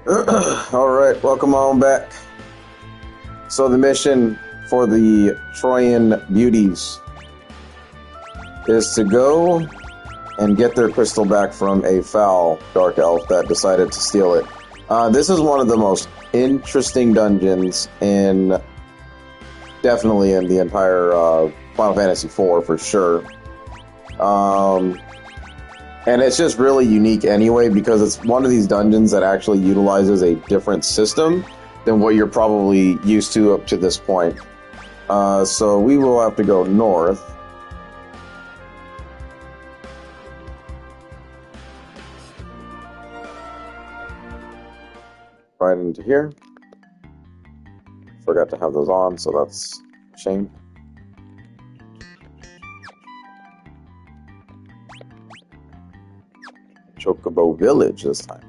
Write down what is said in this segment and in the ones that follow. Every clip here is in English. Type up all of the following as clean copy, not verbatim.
Alright, welcome on back. So the mission for the Trojan beauties is to go and get their crystal back from a foul dark elf that decided to steal it. This is one of the most interesting dungeons definitely in the entire Final Fantasy IV for sure. And it's just really unique anyway because it's one of these dungeons that actually utilizes a different system than what you're probably used to up to this point. So we will have to go north. Right into here. Forgot to have those on, so that's a shame. Chocobo Village this time.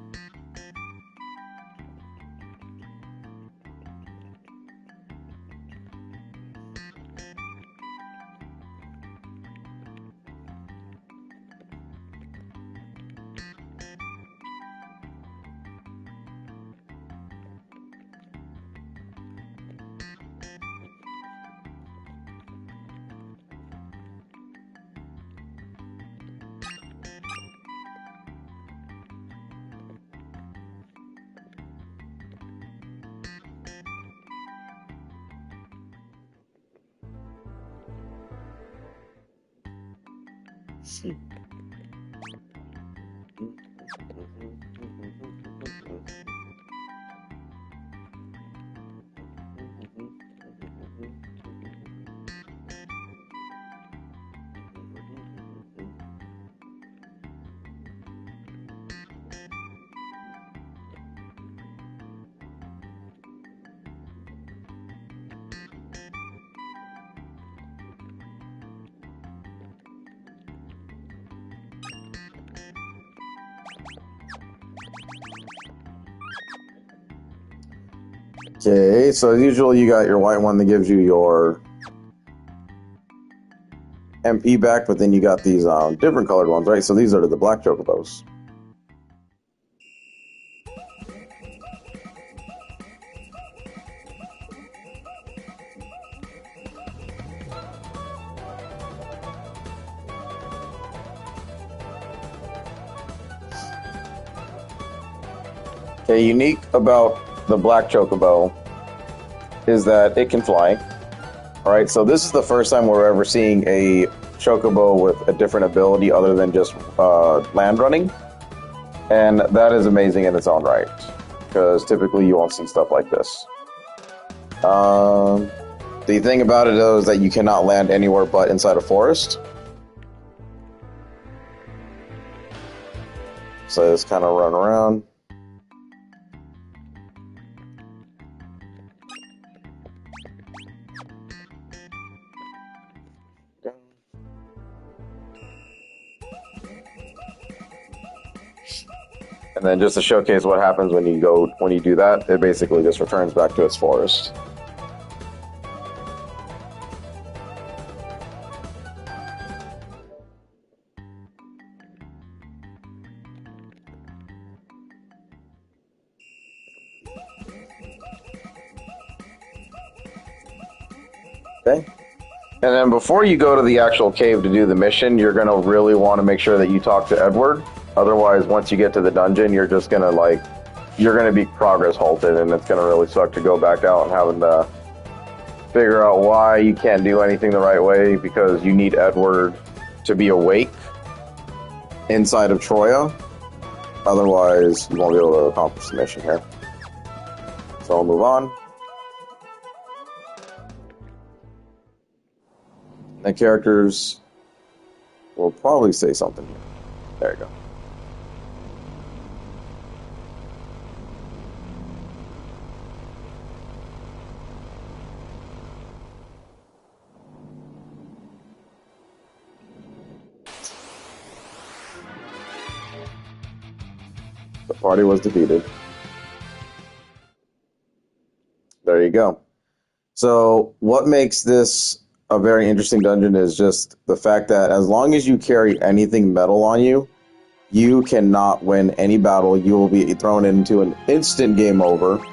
Okay, so as usual, you got your white one that gives you your MP back, but then you got these different colored ones, right? So these are the black chocobos. Okay, unique about the black chocobo is that it can fly. Alright, so this is the first time we're ever seeing a chocobo with a different ability other than just land running. And that is amazing in its own right, because typically you won't see stuff like this. The thing about it, though, is that you cannot land anywhere but inside a forest. So just kind of run around. And then just to showcase what happens when you do that, it basically just returns back to its forest. Okay. And then before you go to the actual cave to do the mission, you're going to really want to make sure that you talk to Edward. Otherwise, once you get to the dungeon, you're just going to, you're going to be progress halted, and it's going to really suck to go back out and having to figure out why you can't do anything the right way, because you need Edward to be awake inside of Troya. Otherwise, you won't be able to accomplish the mission here. So we'll move on. The characters will probably say something here. There you go. The party was defeated. There you go. So what makes this a very interesting dungeon is just the fact that as long as you carry anything metal on you, you cannot win any battle. You will be thrown into an instant game over.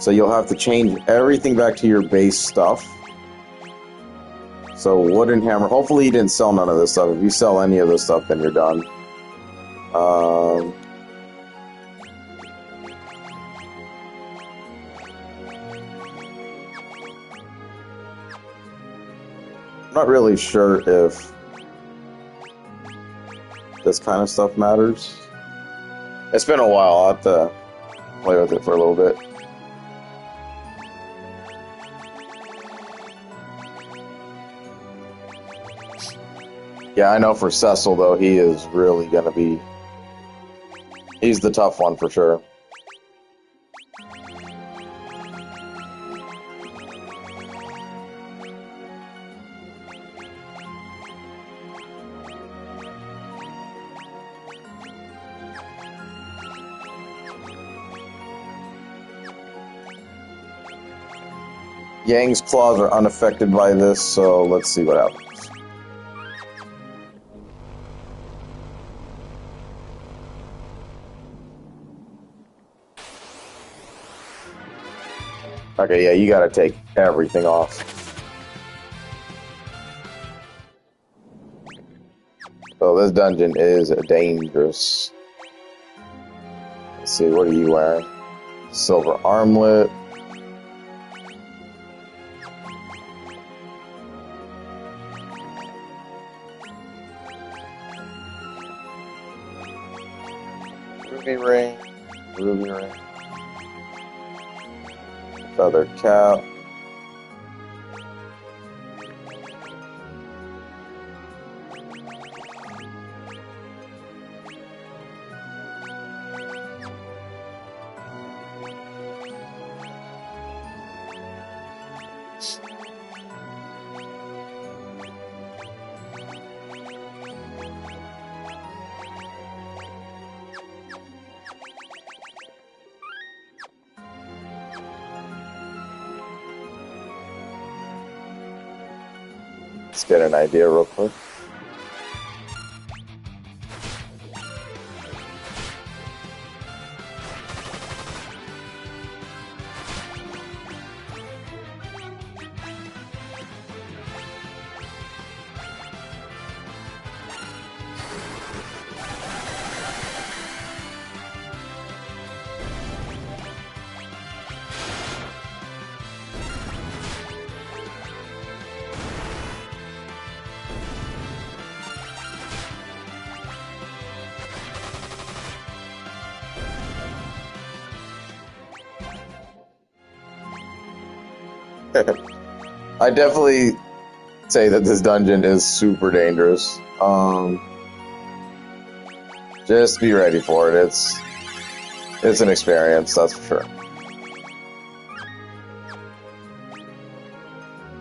So you'll have to change everything back to your base stuff. So wooden hammer. Hopefully you didn't sell none of this stuff. If you sell any of this stuff, then you're done. I'm not really sure if this kind of stuff matters. It's been a while. I'll have to play with it for a little bit. Yeah, I know for Cecil, though, he is really going to be... He's the tough one for sure. Yang's claws are unaffected by this, so let's see what happens. Okay, yeah, you gotta take everything off. So this dungeon is dangerous. Let's see, what are you wearing? Silver armlet. Ruby ring. Ruby ring. Feather cap. Let's get an idea real quick. I definitely say that this dungeon is super dangerous. Just be ready for it. It's an experience, that's for sure.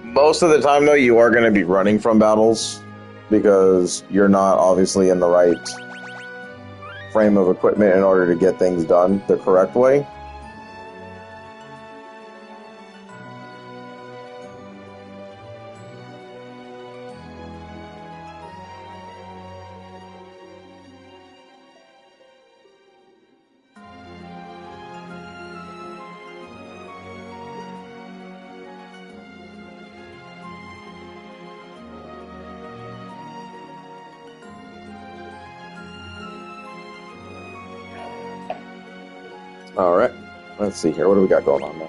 Most of the time, though, you are going to be running from battles because you're not obviously in the right frame of equipment in order to get things done the correct way. Alright, let's see here. What do we got going on now?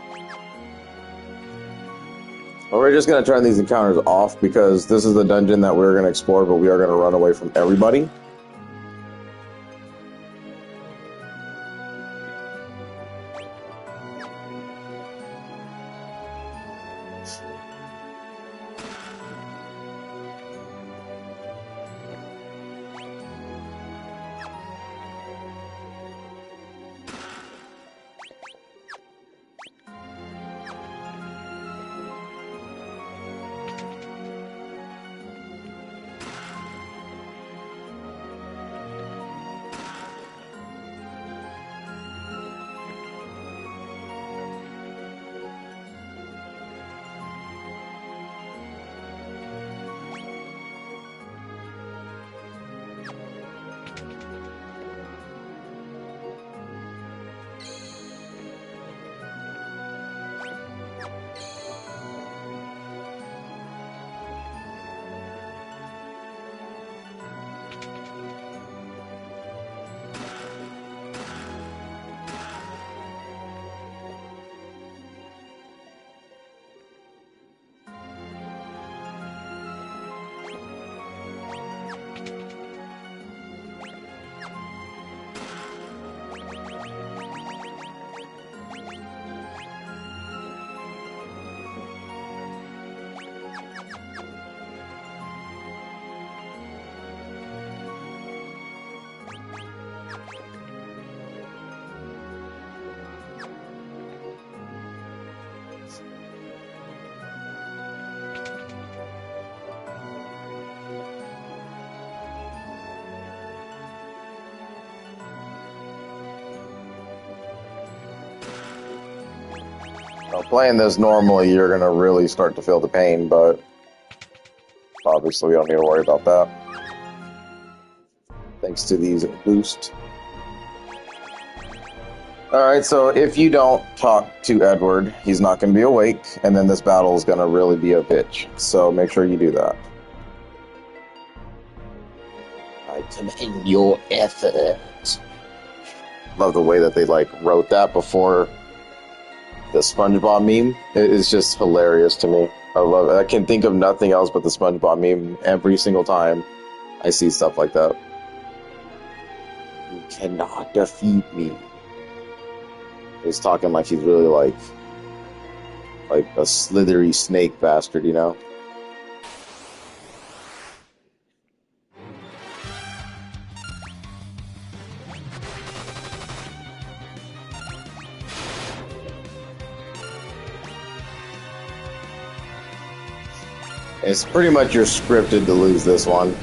Well, we're just going to turn these encounters off because this is the dungeon that we're going to explore, but we are going to run away from everybody. Playing this normally, you're gonna really start to feel the pain, but obviously we don't need to worry about that. Thanks to these boosts. Alright, so if you don't talk to Edward, he's not going to be awake, and then this battle is going to really be a bitch. So make sure you do that. I commend your effort. Love the way that they, like, wrote that before the SpongeBob meme. It is just hilarious to me. I love it. I can think of nothing else but the SpongeBob meme every single time I see stuff like that. You cannot defeat me. He's talking like he's really like a slithery snake bastard, you know? It's pretty much you're scripted to lose this one.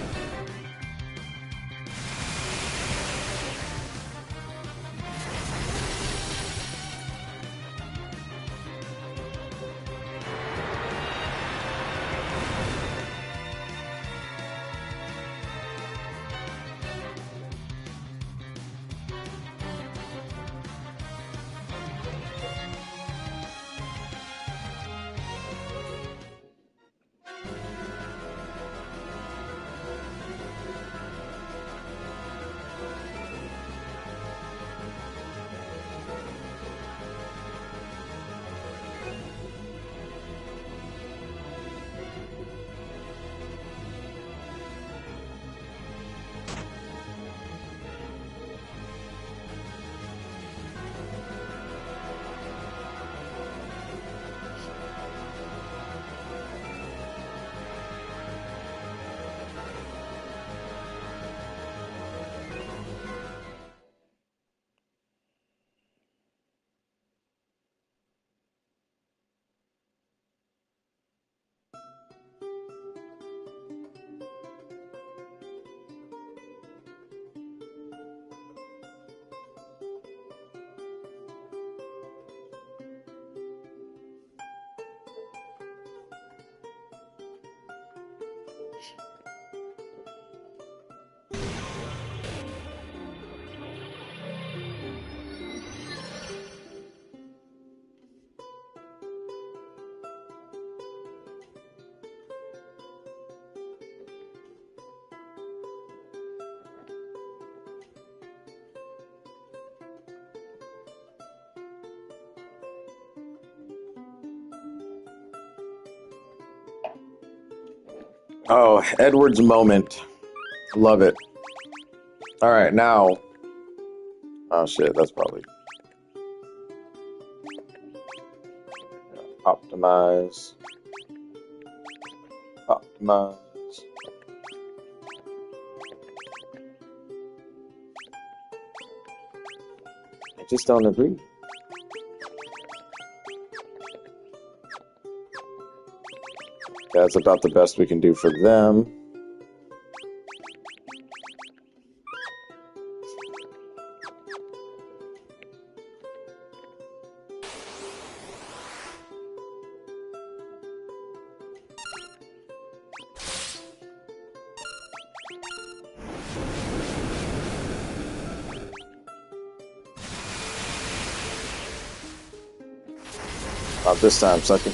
Oh, Edward's moment. Love it. Alright, now... Oh shit, that's probably... Optimize. Optimize. I just don't agree. That's about the best we can do for them. Not this time, sucker.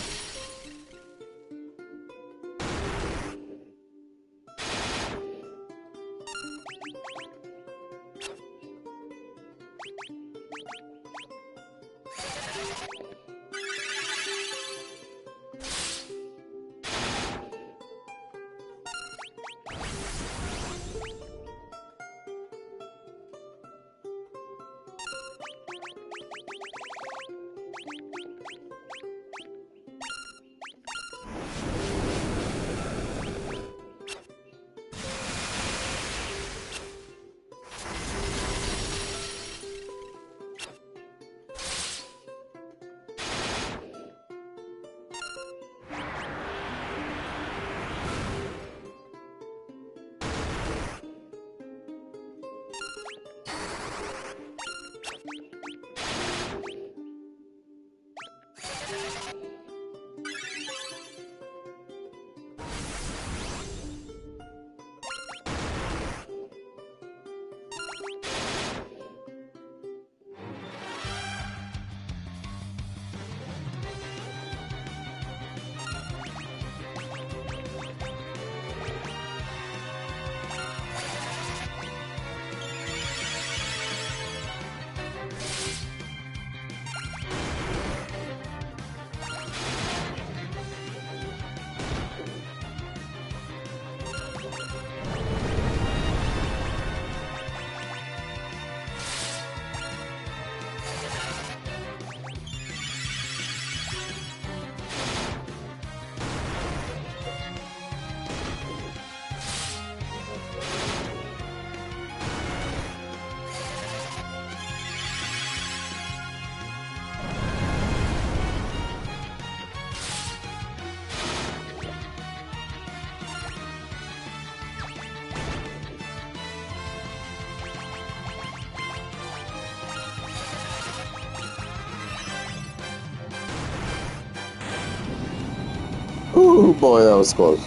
Ooh, boy, that was close.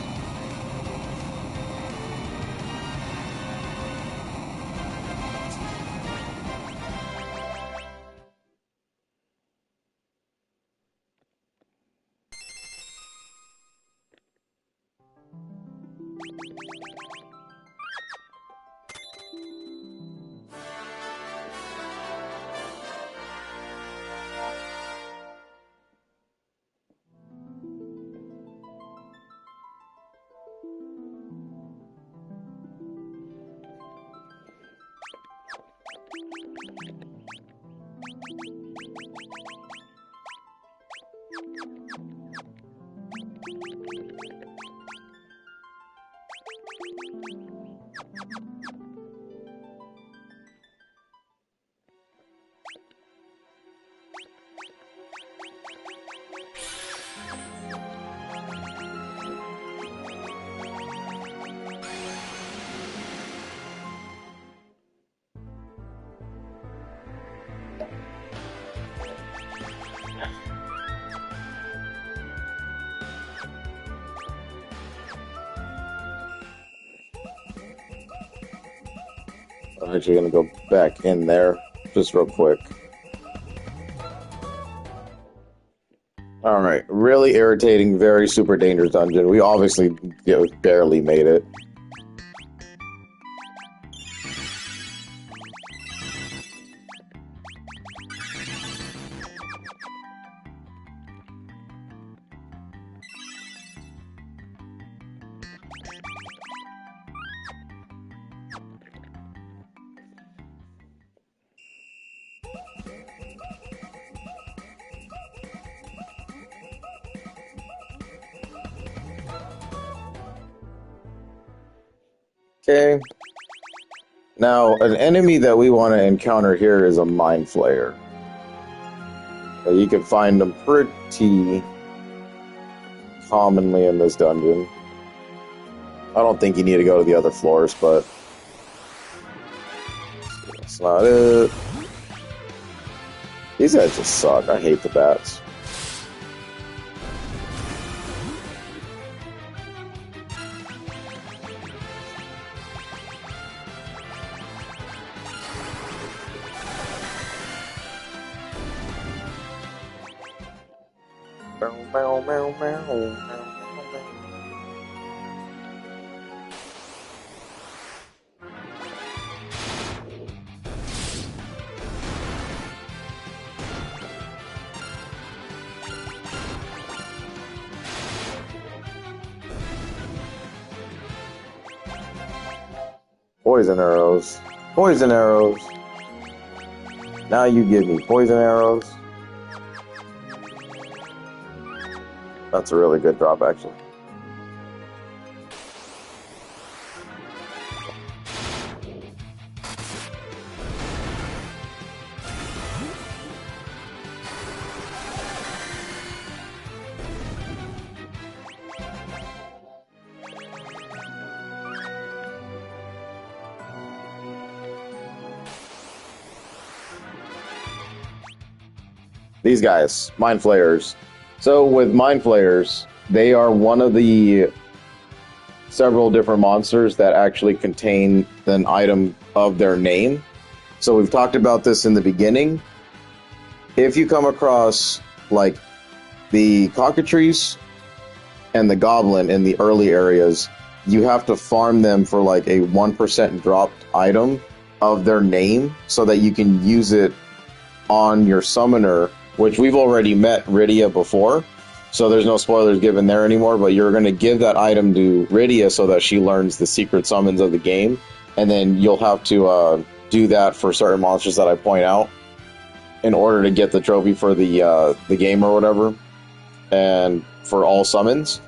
I'm actually going to go back in there just real quick. Alright, really irritating, very super dangerous dungeon. We obviously barely made it. Okay. Now, an enemy that we want to encounter here is a Mind Flayer. You can find them pretty commonly in this dungeon. I don't think you need to go to the other floors, but that's not it. These guys just suck. I hate the bats. Poison arrows. Poison arrows. Now you give me poison arrows. That's a really good drop, actually. These guys, Mind Flayers. So with Mind Flayers, they are one of the several different monsters that actually contain an item of their name. So we've talked about this in the beginning. If you come across like the cockatrice and the goblin in the early areas, you have to farm them for like a 1% dropped item of their name so that you can use it on your summoner, which we've already met Rydia before, so there's no spoilers given there anymore, but you're going to give that item to Rydia so that she learns the secret summons of the game, and then you'll have to do that for certain monsters that I point out in order to get the trophy for the game or whatever, and for all summons.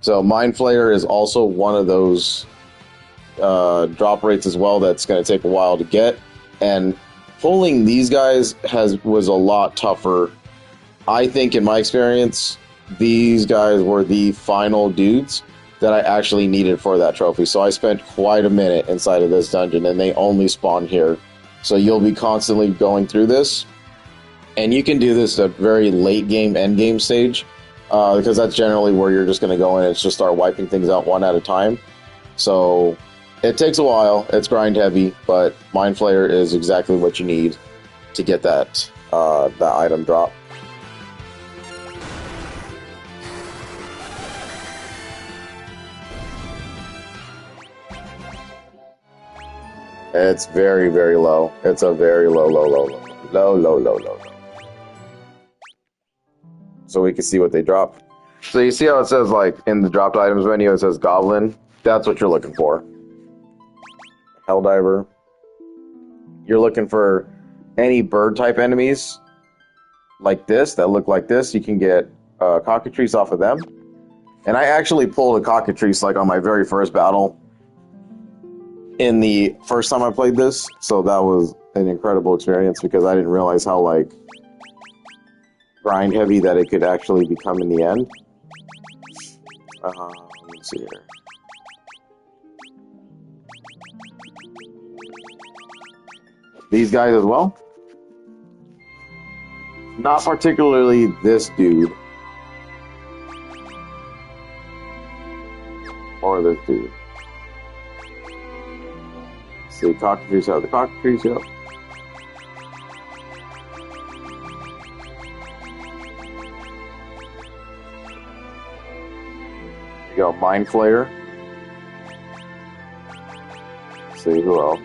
So Mind Flayer is also one of those drop rates as well that's going to take a while to get, and pulling these guys was a lot tougher. I think, in my experience, these guys were the final dudes that I actually needed for that trophy. So I spent quite a minute inside of this dungeon, and they only spawn here. So you'll be constantly going through this, and you can do this at very late game, end game stage. because that's generally where you're just going to go in and just start wiping things out one at a time. So it takes a while. It's grind heavy, but Mind Flayer is exactly what you need to get that item drop. It's very, very low. It's a very low, low, low, low, low, low, low, low, low. So we can see what they drop. So you see how it says, like, in the dropped items menu, it says Goblin? That's what you're looking for. Helldiver. You're looking for any bird-type enemies like this, that look like this. You can get cockatrice off of them. And I actually pulled a cockatrice, like, on my very first battle in the first time I played this. So that was an incredible experience because I didn't realize how, like, grind heavy that it could actually become in the end. Let's see here. These guys as well. Not particularly this dude. Or this dude. Let's see, cockatrice out of the cockatrice, yep. You go, Mind Flayer. Let's see, who else?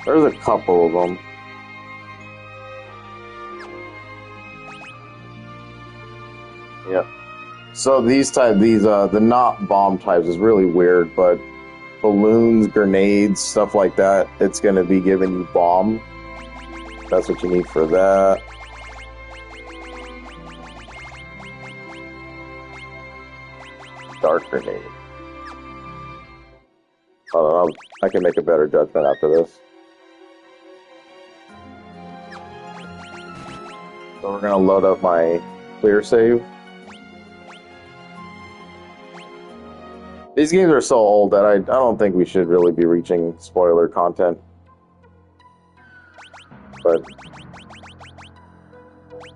There's a couple of them. Yeah. So the not bomb types is really weird, but balloons, grenades, stuff like that, it's going to be giving you bomb. That's what you need for that. Dark grenade. I don't know. I can make a better judgment after this. So we're going to load up my clear save. These games are so old that I don't think we should really be reaching spoiler content. But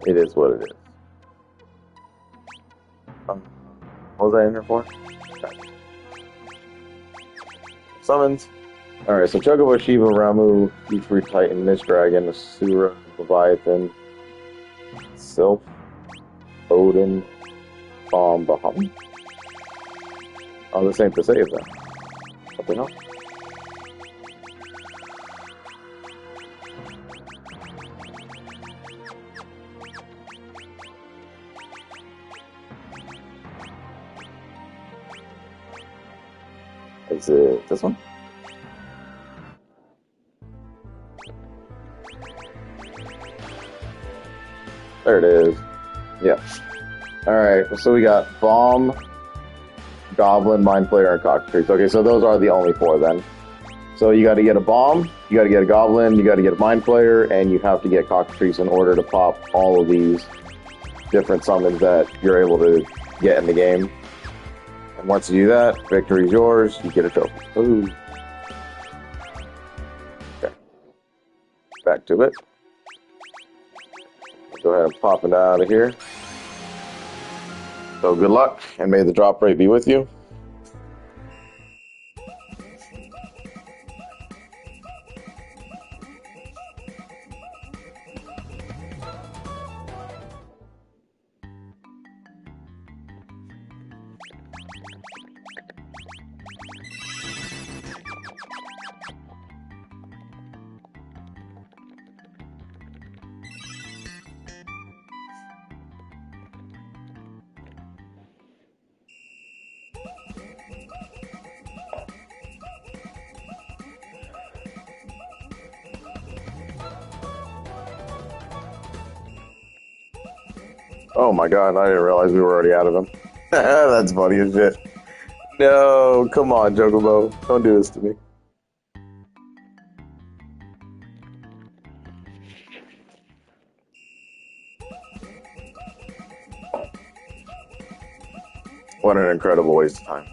it is what it is. What was I in here for? Okay. Summons. Alright, so Chocobo, Shiva, Ramu, Beachfruit Titan, Mist Dragon, Asura, Leviathan, Sylph, Odin, Bahamut. Oh, this ain't the save then. What the hell? Is it this one? There it is. Yeah. Alright, so we got Bomb, Goblin, Mind Flayer, and Cockatrice. Okay, so those are the only four then. So you gotta get a Bomb, you gotta get a Goblin, you gotta get a Mind Flayer, and you have to get Cockatrice in order to pop all of these different summons that you're able to get in the game. And once you do that, victory's yours, you get a trophy. Ooh. Okay. Back to it. Go ahead and pop it out of here. So good luck, and may the drop rate be with you. Oh my god, I didn't realize we were already out of them. That's funny as shit. No, come on, Chocobo. Don't do this to me. What an incredible waste of time.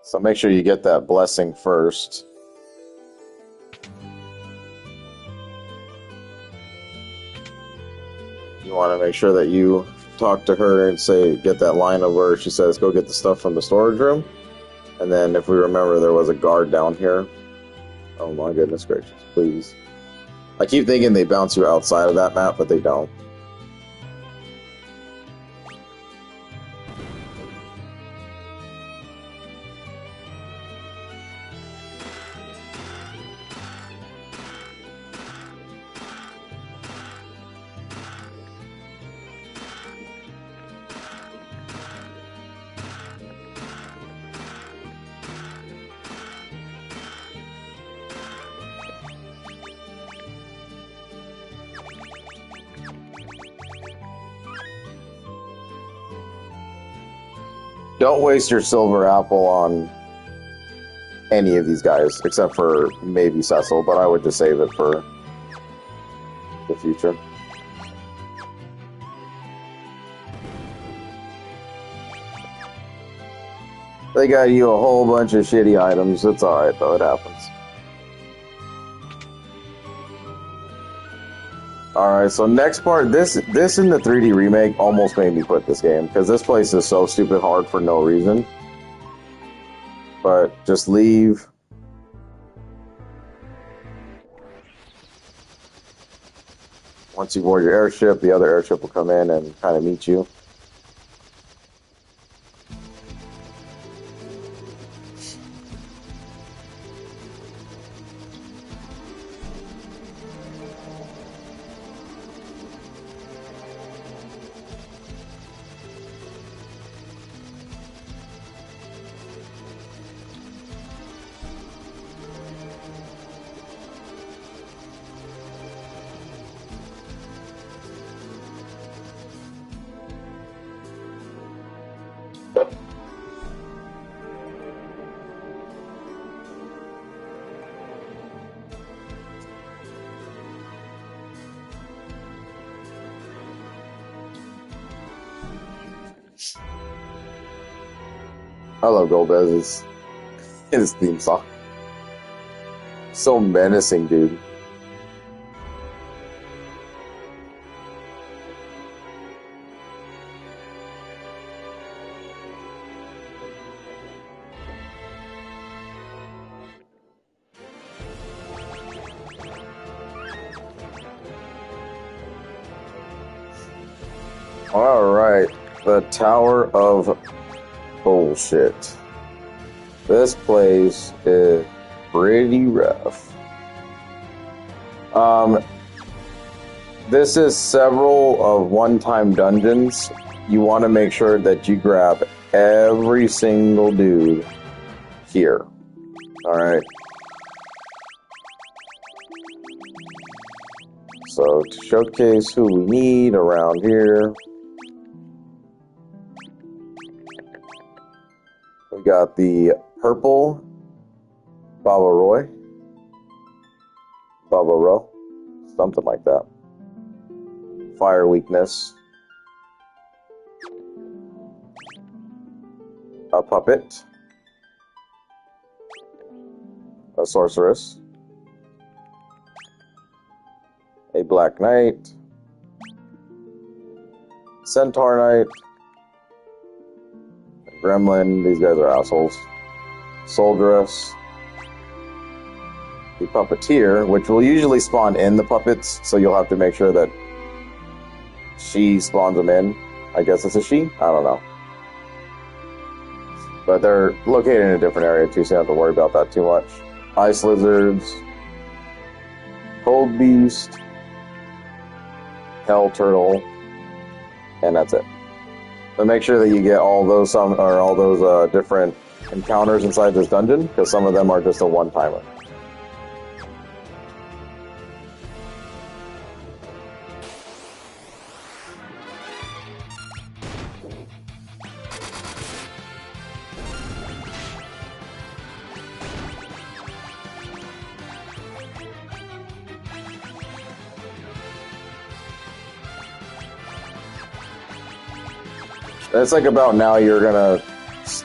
So make sure you get that blessing first. You want to make sure that you talk to her and say, get that line of where she says, go get the stuff from the storage room. And then if we remember, there was a guard down here. Oh my goodness gracious, please. I keep thinking they bounce you outside of that map, but they don't. Don't waste your silver apple on any of these guys, except for maybe Cecil, but I would just save it for the future. They got you a whole bunch of shitty items. It's alright, though. It happens. Alright, so next part, this in the 3D remake almost made me quit this game, because this place is so stupid hard for no reason. But just leave. Once you board your airship, the other airship will come in and kind of meet you. I love Golbez's his theme song. So menacing, dude. Alright, the Tower of Bullshit. This place is pretty rough. This is several of one-time dungeons. You want to make sure that you grab every single dude here. Alright. So, to showcase who we need around here, we got the purple Baba Ro, something like that. Fire weakness. A puppet. A sorceress. A black knight. Centaur knight. Gremlin, these guys are assholes. Soldieress. The puppeteer, which will usually spawn in the puppets, so you'll have to make sure that she spawns them in. I guess it's a she? I don't know. But they're located in a different area too, so you don't have to worry about that too much. Ice lizards. Cold beast. Hell turtle. And that's it. But make sure that you get all those different encounters inside this dungeon, because some of them are just a one-timer. It's like about now you're gonna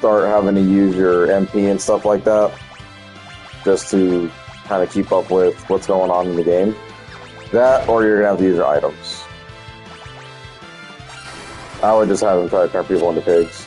start having to use your MP and stuff like that, just to kind of keep up with what's going on in the game. That, or you're gonna have to use your items. I would just have them try to turn people into pigs.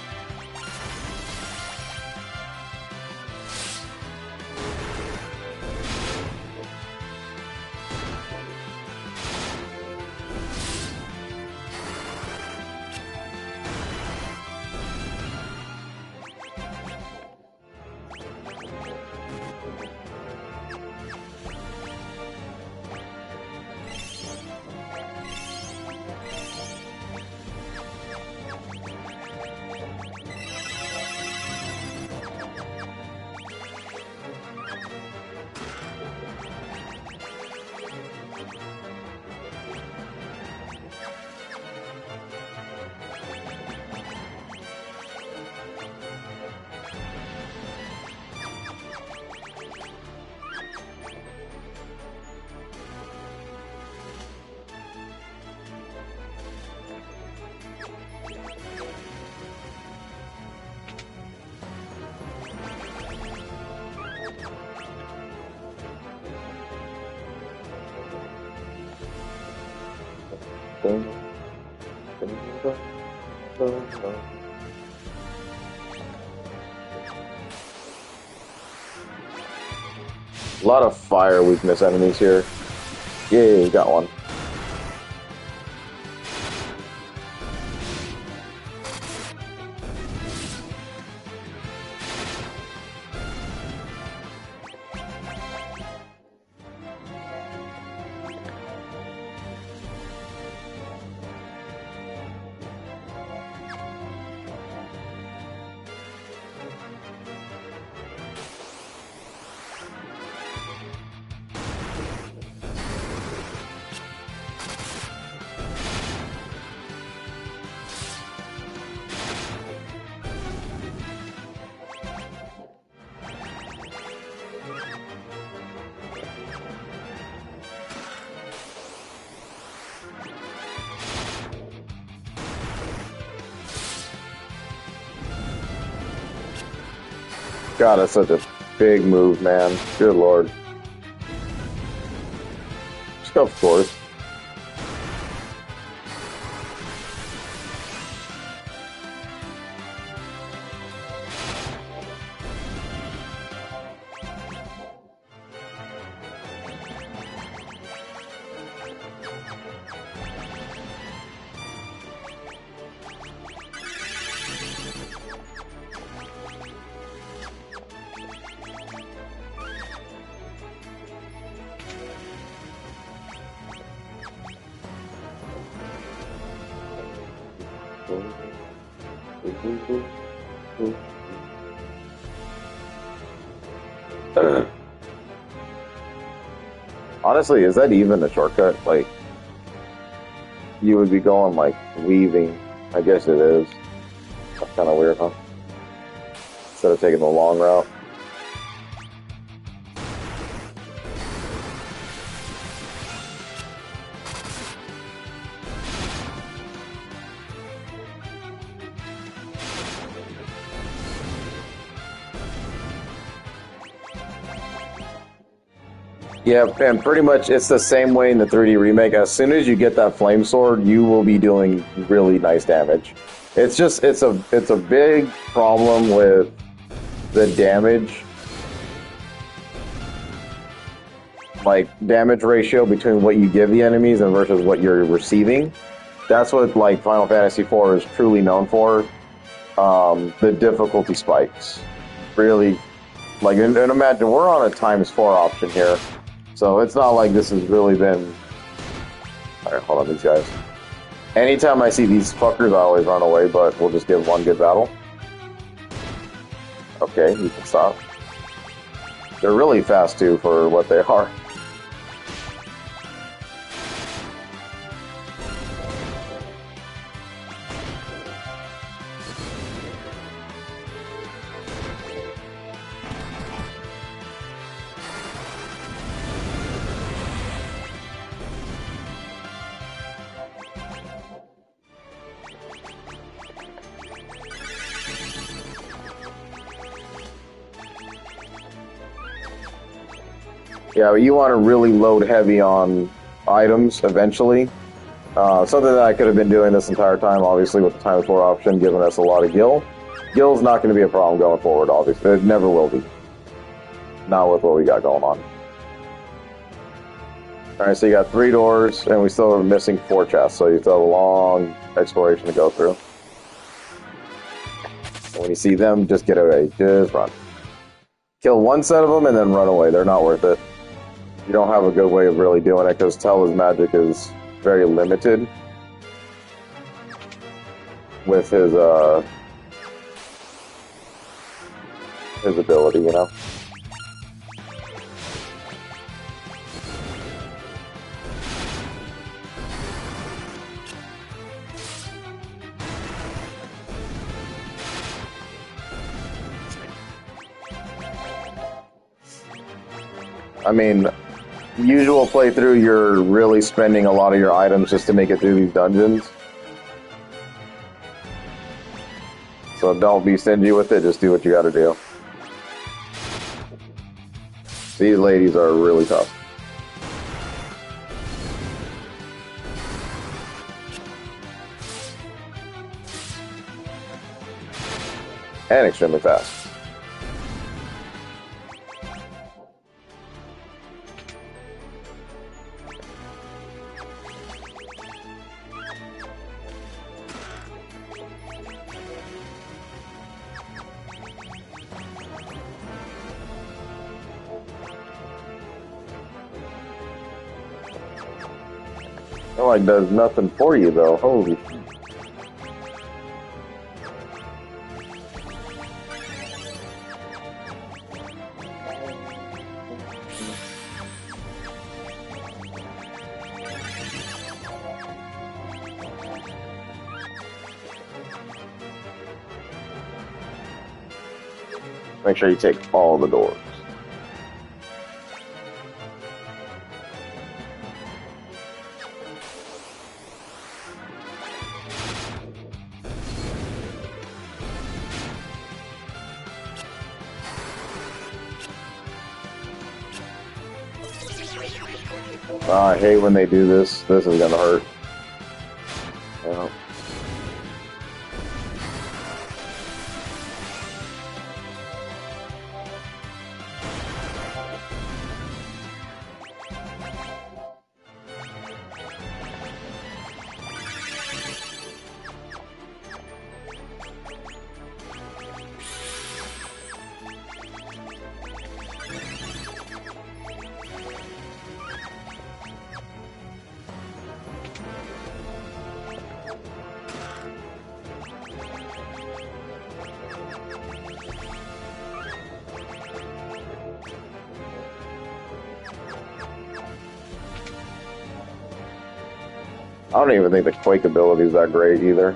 A lot of fire weakness enemies here. Yay, got one. God, that's such a big move, man. Good lord. Of course. Honestly, is that even a shortcut? Like, you would be going, like, weaving. I guess it is. That's kind of weird, huh? Instead of taking the long route. Yeah, and pretty much it's the same way in the 3D remake. As soon as you get that flame sword, you will be doing really nice damage. It's just it's a big problem with the damage, like damage ratio between what you give the enemies and versus what you're receiving. That's what like Final Fantasy IV is truly known for. The difficulty spikes, really, like and imagine we're on a ×4 option here. So it's not like this has really been... Alright, hold on, these guys. Anytime I see these fuckers, I always run away, but we'll just give one good battle. Okay, you can stop. They're really fast, too, for what they are. Yeah, but you want to really load heavy on items eventually. Something that I could have been doing this entire time, obviously, with the times 4 option, giving us a lot of gil. Gil's not going to be a problem going forward, obviously. It never will be. Not with what we got going on. Alright, so you got 3 doors, and we still are missing 4 chests, so you still have a long exploration to go through. And when you see them, just get away. Just run. Kill 1 set of them, and then run away. They're not worth it. You don't have a good way of really doing it, because Tel's magic is very limited with his ability, you know? I mean, usual playthrough, you're really spending a lot of your items just to make it through these dungeons. So don't be stingy with it, just do what you gotta do. These ladies are really tough. And extremely fast. Oh, it does nothing for you, though. Holy shit. Make sure you take all the doors. I hate when they do this. This is gonna hurt. Yeah. I don't even think the Quake ability is that great either.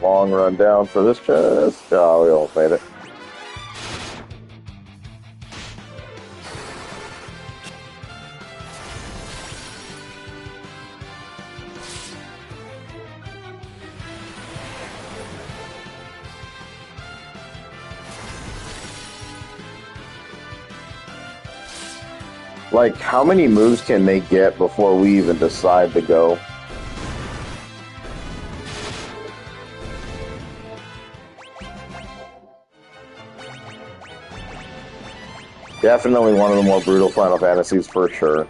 Long run down for this chest. Oh, we almost made it. Like, how many moves can they get before we even decide to go? Definitely one of the more brutal Final Fantasies for sure.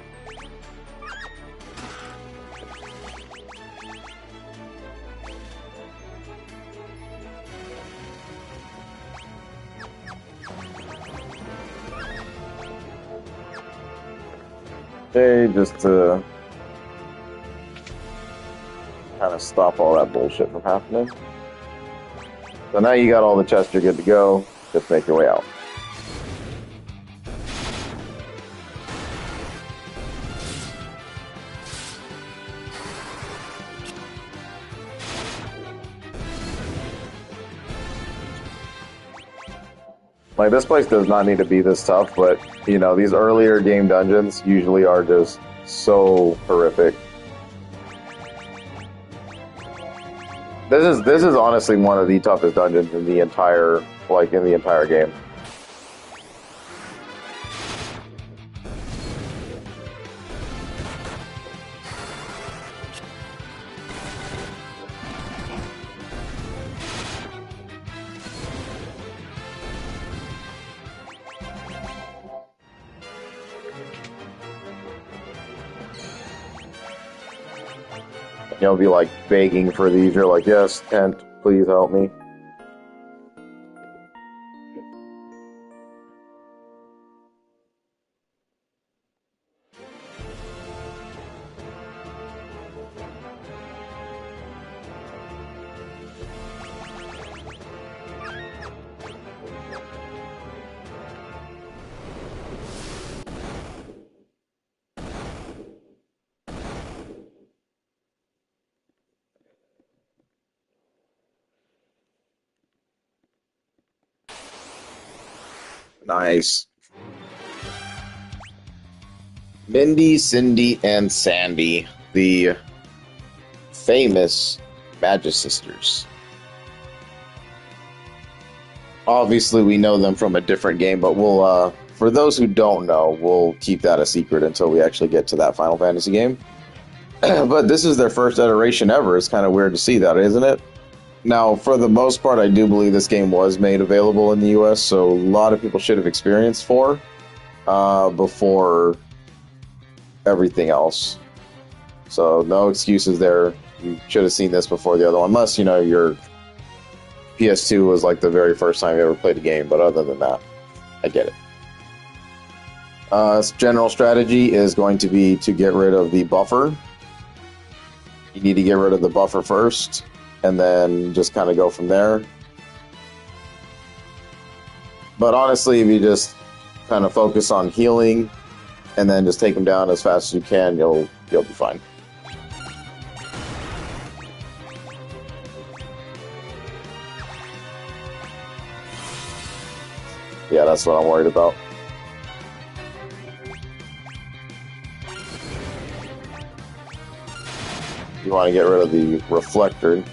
Okay, just to kind of stop all that bullshit from happening. So now you got all the chests, you're good to go. Just make your way out. Like, this place does not need to be this tough, but, you know, these earlier game dungeons usually are just so horrific. This is honestly one of the toughest dungeons in the entire game. You'll be like begging for these. You're like, yes, tent, please help me. Nice. Mindy, Cindy, and Sandy, the famous Magic Sisters. Obviously, we know them from a different game, but we'll, for those who don't know, we'll keep that a secret until we actually get to that Final Fantasy game. But this is their first iteration ever. It's kind of weird to see that, isn't it? Now, for the most part, I do believe this game was made available in the US, so a lot of people should have experienced 4 before everything else. So, no excuses there. You should have seen this before the other one, unless, you know, your PS2 was like the very first time you ever played a game, but other than that, I get it. General strategy is going to be to get rid of the buffer. You need to get rid of the buffer first, and then just kind of go from there. But honestly, if you just kind of focus on healing and then just take them down as fast as you can, you'll be fine. Yeah, that's what I'm worried about. You want to get rid of the reflector.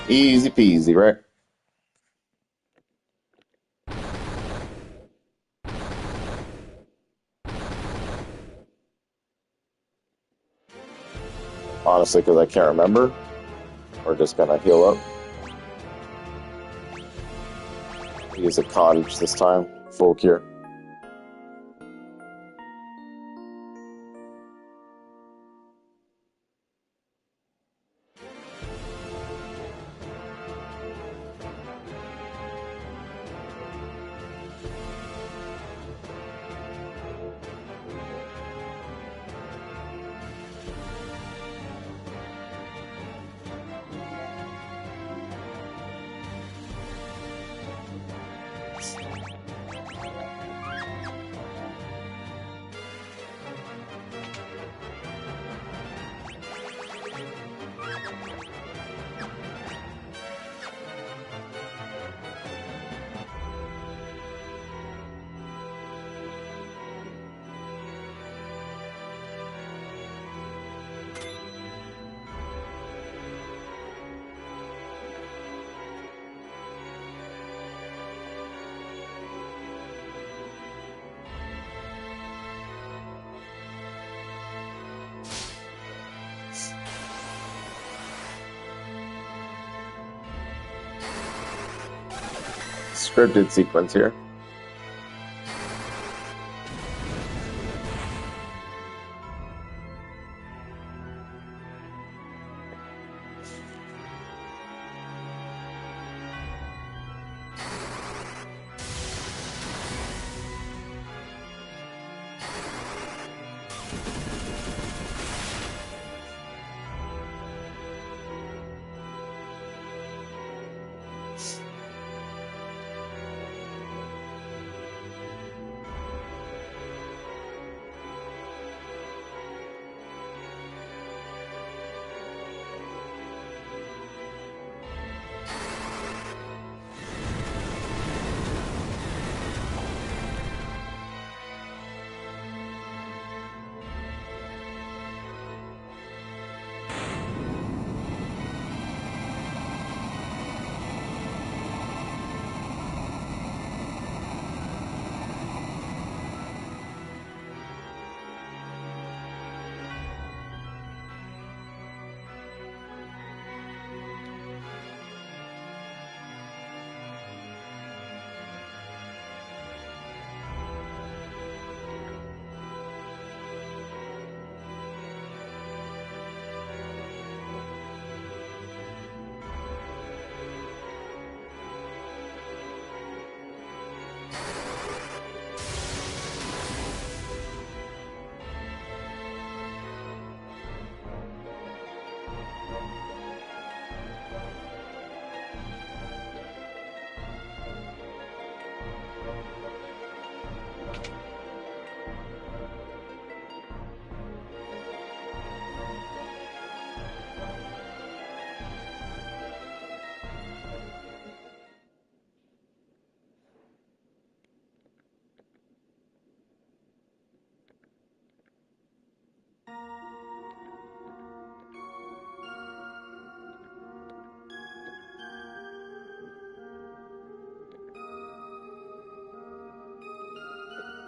Easy peasy, right? Honestly, because I can't remember. We're just gonna heal up. Use a conch this time. Full cure. scripted sequence here.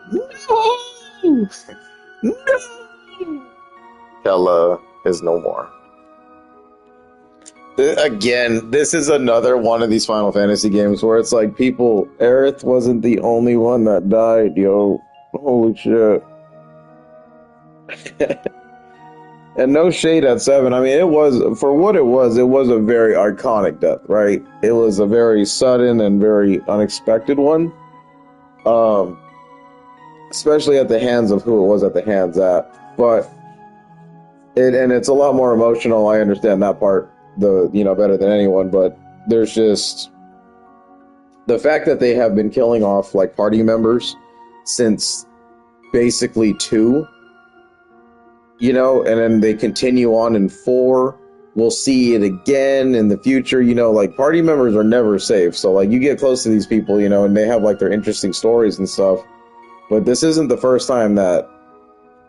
No! No! Kella is no more. Again, this is another one of these Final Fantasy games where it's like people, Aerith wasn't the only one that died, yo. Holy shit. And no shade at 7. I mean, it was, for what it was a very iconic death, right? It was a very sudden and very unexpected one. Especially at the hands of who it was at the hands at. But, it's a lot more emotional, I understand that part, better than anyone, but there's just the fact that they have been killing off, like, party members since basically 2, and then they continue on in 4. We'll see it again in the future, like, party members are never safe. So, like, you get close to these people, and they have, like, their interesting stories and stuff. But this isn't the first time that,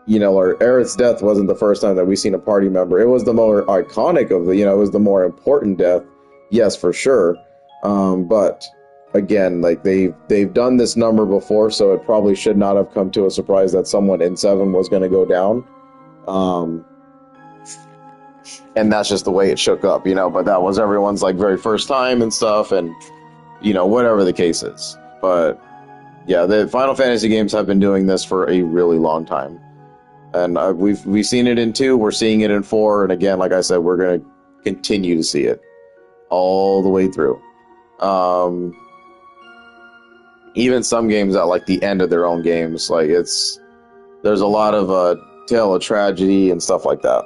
or Aerith's death wasn't the first time that we've seen a party member. It was the more iconic of the, it was the more important death. Yes, for sure. But again, like they've done this number before, so it probably should not have come to a surprise that someone in 7 was going to go down. And that's just the way it shook up, but that was everyone's like very first time and stuff, and whatever the case is. But yeah, the Final Fantasy games have been doing this for a really long time. And we've seen it in 2, we're seeing it in 4, and again, like I said, we're going to continue to see it all the way through. Even some games at like the end of their own games, like there's a lot of tale of tragedy and stuff like that.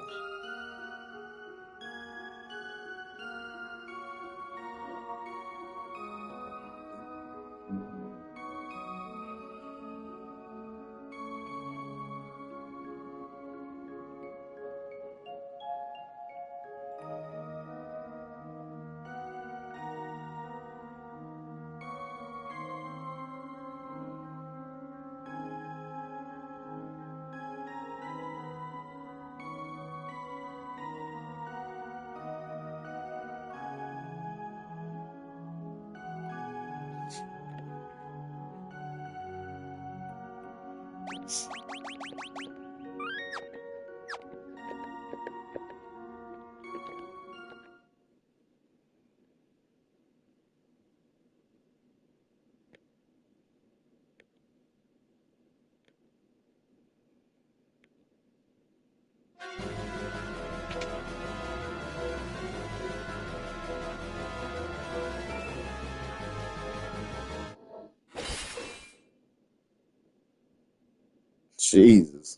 Jesus.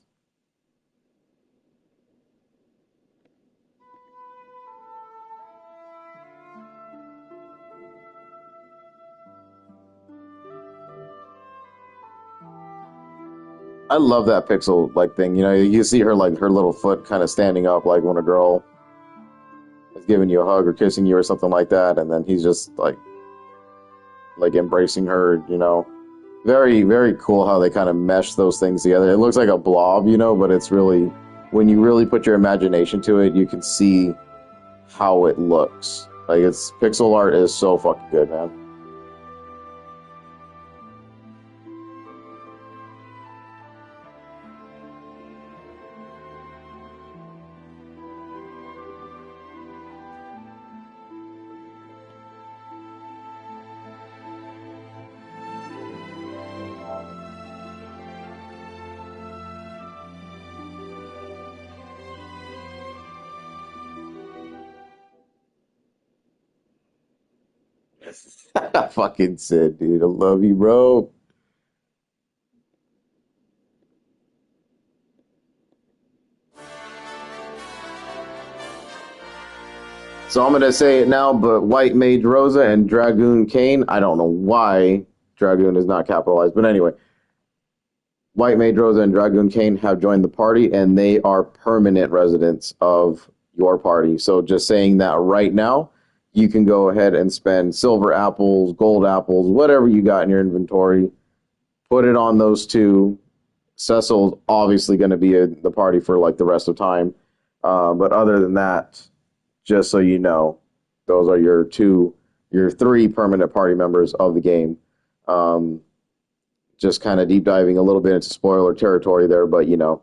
I love that pixel like thing. You know, you see her like her little foot kind of standing up like when a girl is giving you a hug or kissing you or something like that, and then he's just like embracing her, you know. Very, very cool how they kind of mesh those things together. It looks like a blob, you know, but it's really, when you really put your imagination to it, you can see how it looks. Like, it's pixel art is so fucking good, man. Fucking Sid, dude. I love you, bro. So I'm gonna say it now, but White Mage Rosa and Dragoon Kane, I don't know why Dragoon is not capitalized, but anyway, White Mage Rosa and Dragoon Kane have joined the party, and they are permanent residents of your party. So just saying that right now, you can go ahead and spend silver apples, gold apples, whatever you got in your inventory, put it on those two. Cecil's obviously going to be in the party for like the rest of time. But other than that, just so you know, those are your three permanent party members of the game. Just kind of deep diving a little bit into spoiler territory there, but you know,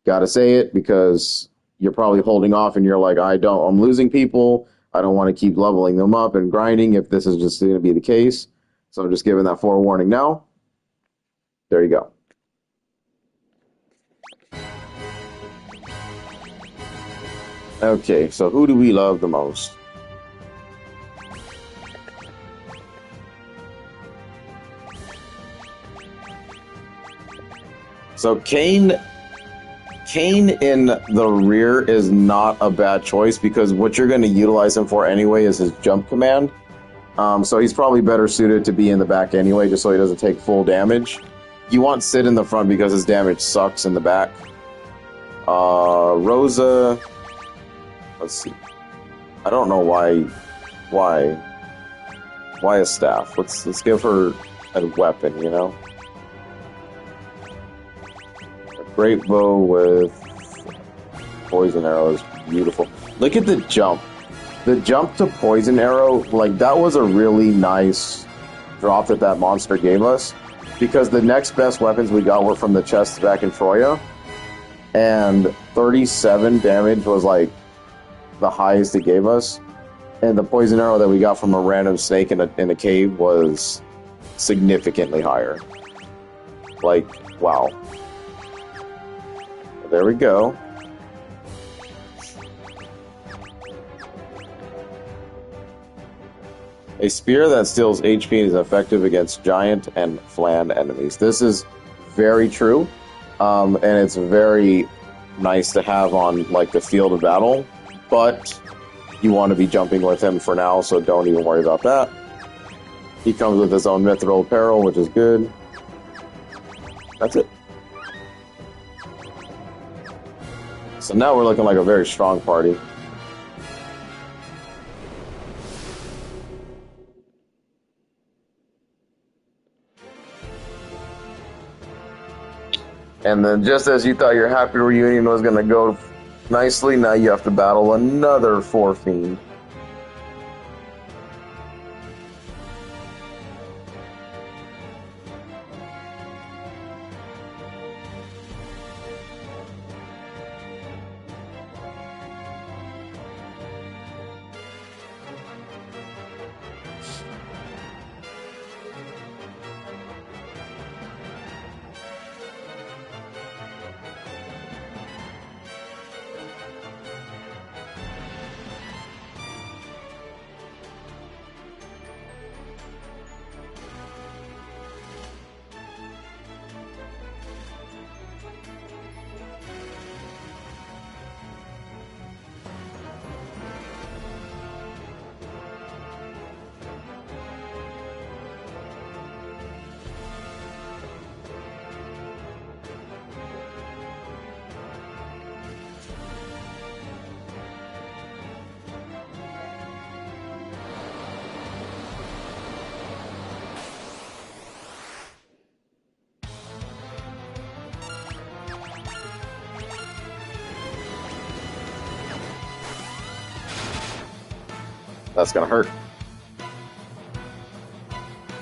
gotta say it because you're probably holding off and you're like, I'm losing people. I don't want to keep leveling them up and grinding if this is just going to be the case. So I'm just giving that forewarning now. There you go. Okay, so who do we love the most? So Kane in the rear is not a bad choice because what you're going to utilize him for anyway is his jump command. So he's probably better suited to be in the back anyway, just so he doesn't take full damage. You want Sid in the front because his damage sucks in the back. Rosa, let's see. I don't know why a staff. Let's give her a weapon, you know. Great bow with poison arrow is beautiful. Look at the jump. The jump to poison arrow, like that was a really nice drop that monster gave us because the next best weapons we got were from the chests back in Troya, and 37 damage was like the highest it gave us, and the poison arrow that we got from a random snake in a cave was significantly higher. Like, wow. There we go. A spear that steals HP is effective against giant and flan enemies. This is very true, and it's very nice to have on like the field of battle, but you want to be jumping with him for now, so don't even worry about that. He comes with his own mithril apparel, which is good. That's it. So now we're looking like a very strong party. And then just as you thought your happy reunion was going to go nicely, now you have to battle another 4 fiend. That's gonna hurt.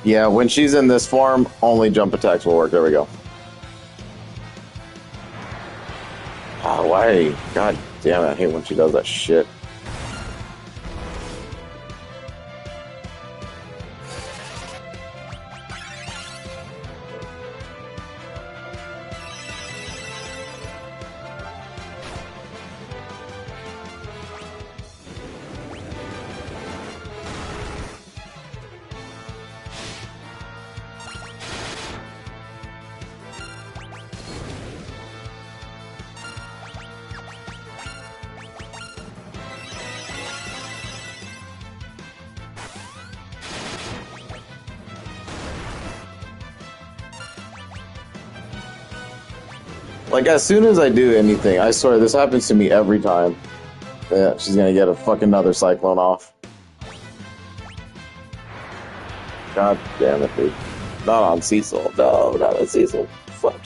Yeah, when she's in this form, only jump attacks will work. There we go. Oh, why? God damn it, I hate when she does that shit. Like, as soon as I do anything, I swear, this happens to me every time. Yeah, she's gonna get a fucking another Cyclone off. God damn it, dude. Not on Cecil. No, not on Cecil. Fuck.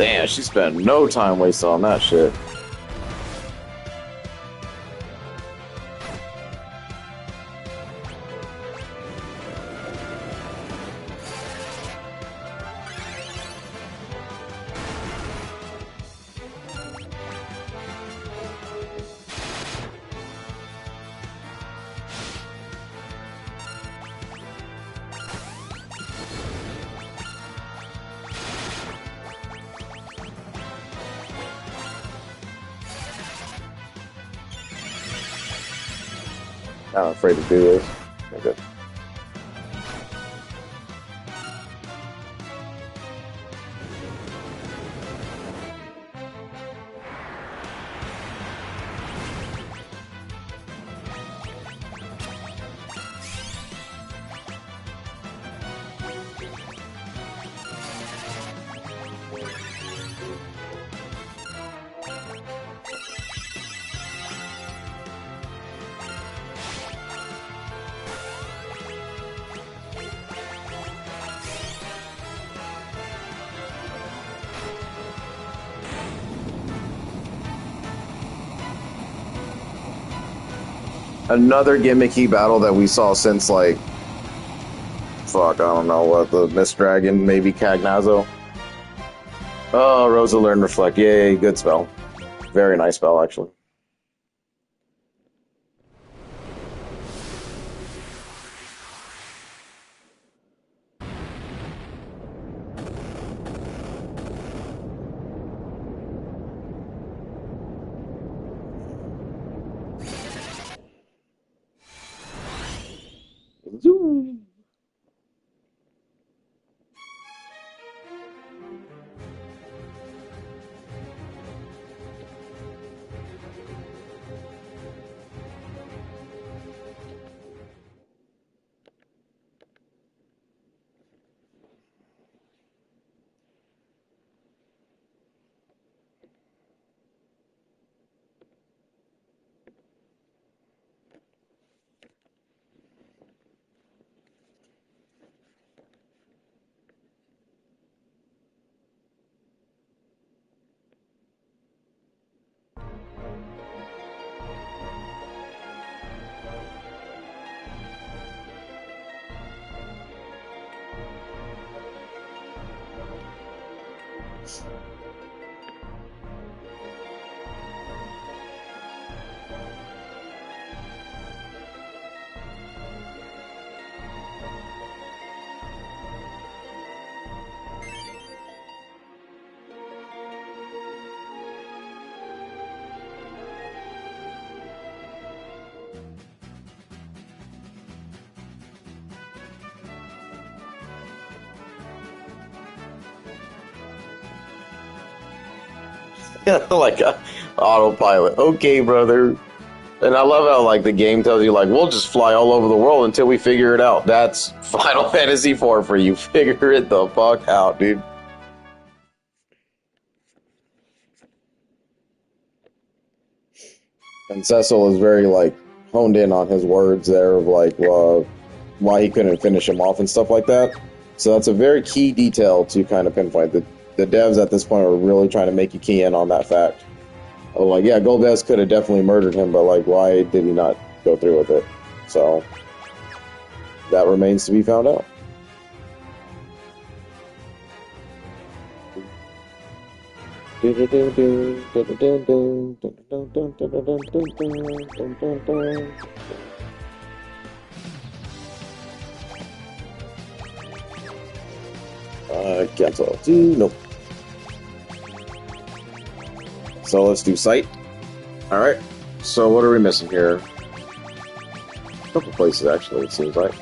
Damn, she spent no time wasted on that shit. I'm afraid to do this. Okay. Another gimmicky battle that we saw since, like, fuck, I don't know what, the Mist Dragon, maybe Cagnazzo. Oh, Rosa learned Reflect. Yay, good spell. Very nice spell, actually. Zoom. like Autopilot. Okay, brother. And I love how like the game tells you like we'll just fly all over the world until we figure it out. That's Final Fantasy IV for you. Figure it the fuck out, dude. And Cecil is very like honed in on his words there of like why he couldn't finish him off and stuff like that. So that's a very key detail to kind of pinpoint. The devs at this point are really trying to make you key in on that fact. Oh, like, yeah, Golbez could have definitely murdered him, but like, why did he not go through with it? So that remains to be found out. Cancel. Nope. So let's do sight. Alright. So what are we missing here? A couple places actually, it seems like.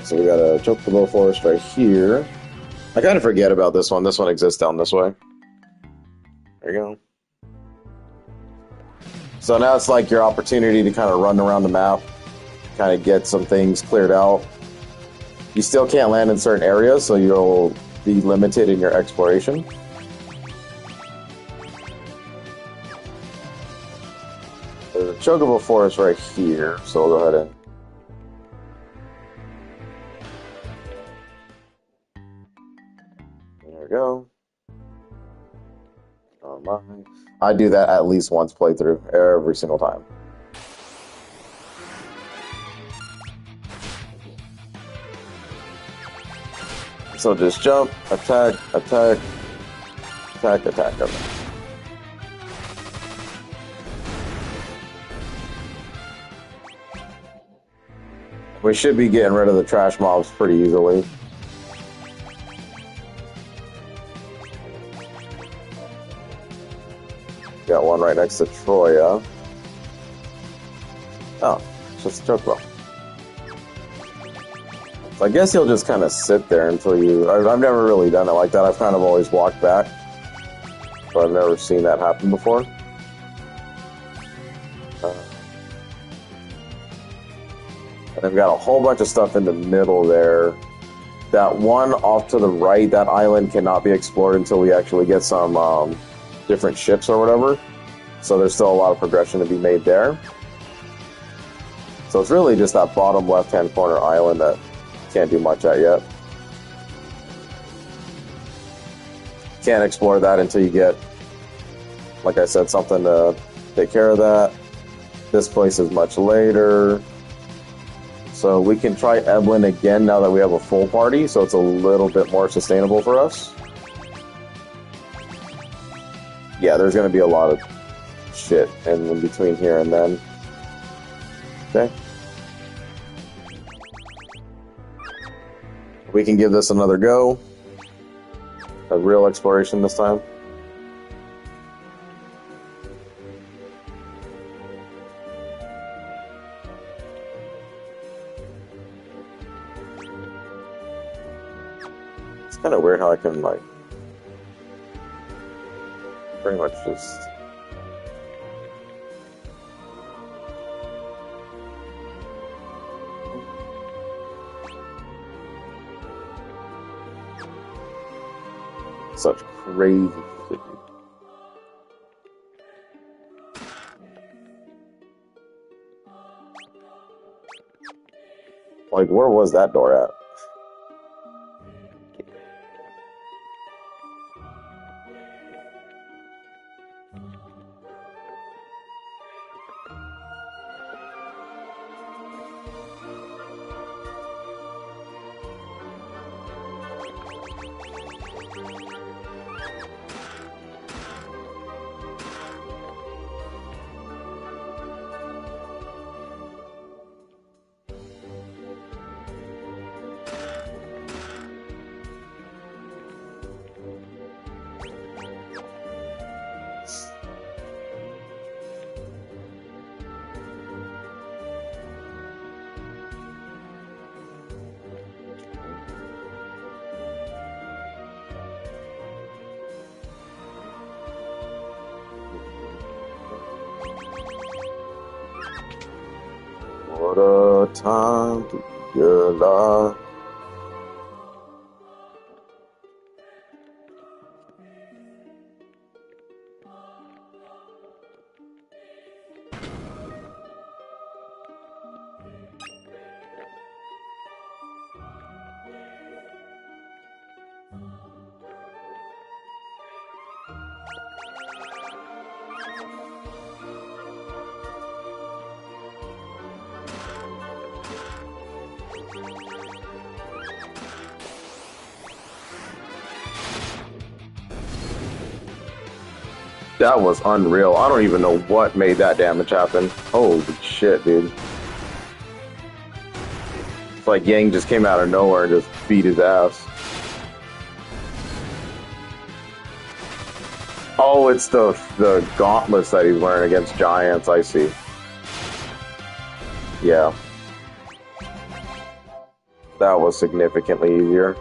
So we got a Chocobo Forest right here. I kind of forget about this one. This one exists down this way. There you go. So now it's like your opportunity to kind of run around the map, kind of get some things cleared out. You still can't land in certain areas, so you'll be limited in your exploration. There's a Chocobo Forest right here, so we'll go ahead and... There we go. Oh my. I do that at least once playthrough, every single time. So just jump, attack, attack, attack, attack. Okay. We should be getting rid of the trash mobs pretty easily. Got one right next to Troya. Oh, it's just a Chocobo. So I guess he'll just kind of sit there until you... I've never really done it like that. I've kind of always walked back. But I've never seen that happen before. And I've got a whole bunch of stuff in the middle there. That one off to the right, that island cannot be explored until we actually get some different ships or whatever. So there's still a lot of progression to be made there. So it's really just that bottom left-hand corner island that can't do much at yet. Can't explore that until you get, like I said, something to take care of that. This place is much later. So we can try Eblin again now that we have a full party, so it's a little bit more sustainable for us. Yeah, there's going to be a lot of shit in between here and then. Okay. We can give this another go. A real exploration this time. It's kind of weird how I can, like, pretty much just... Such crazy shit. Like, where was that door at? a time to be alive. That was unreal. I don't even know what made that damage happen. Holy shit, dude. It's like Yang just came out of nowhere and just beat his ass. Oh, it's the gauntlets that he's wearing against giants, I see. Yeah. That was significantly easier.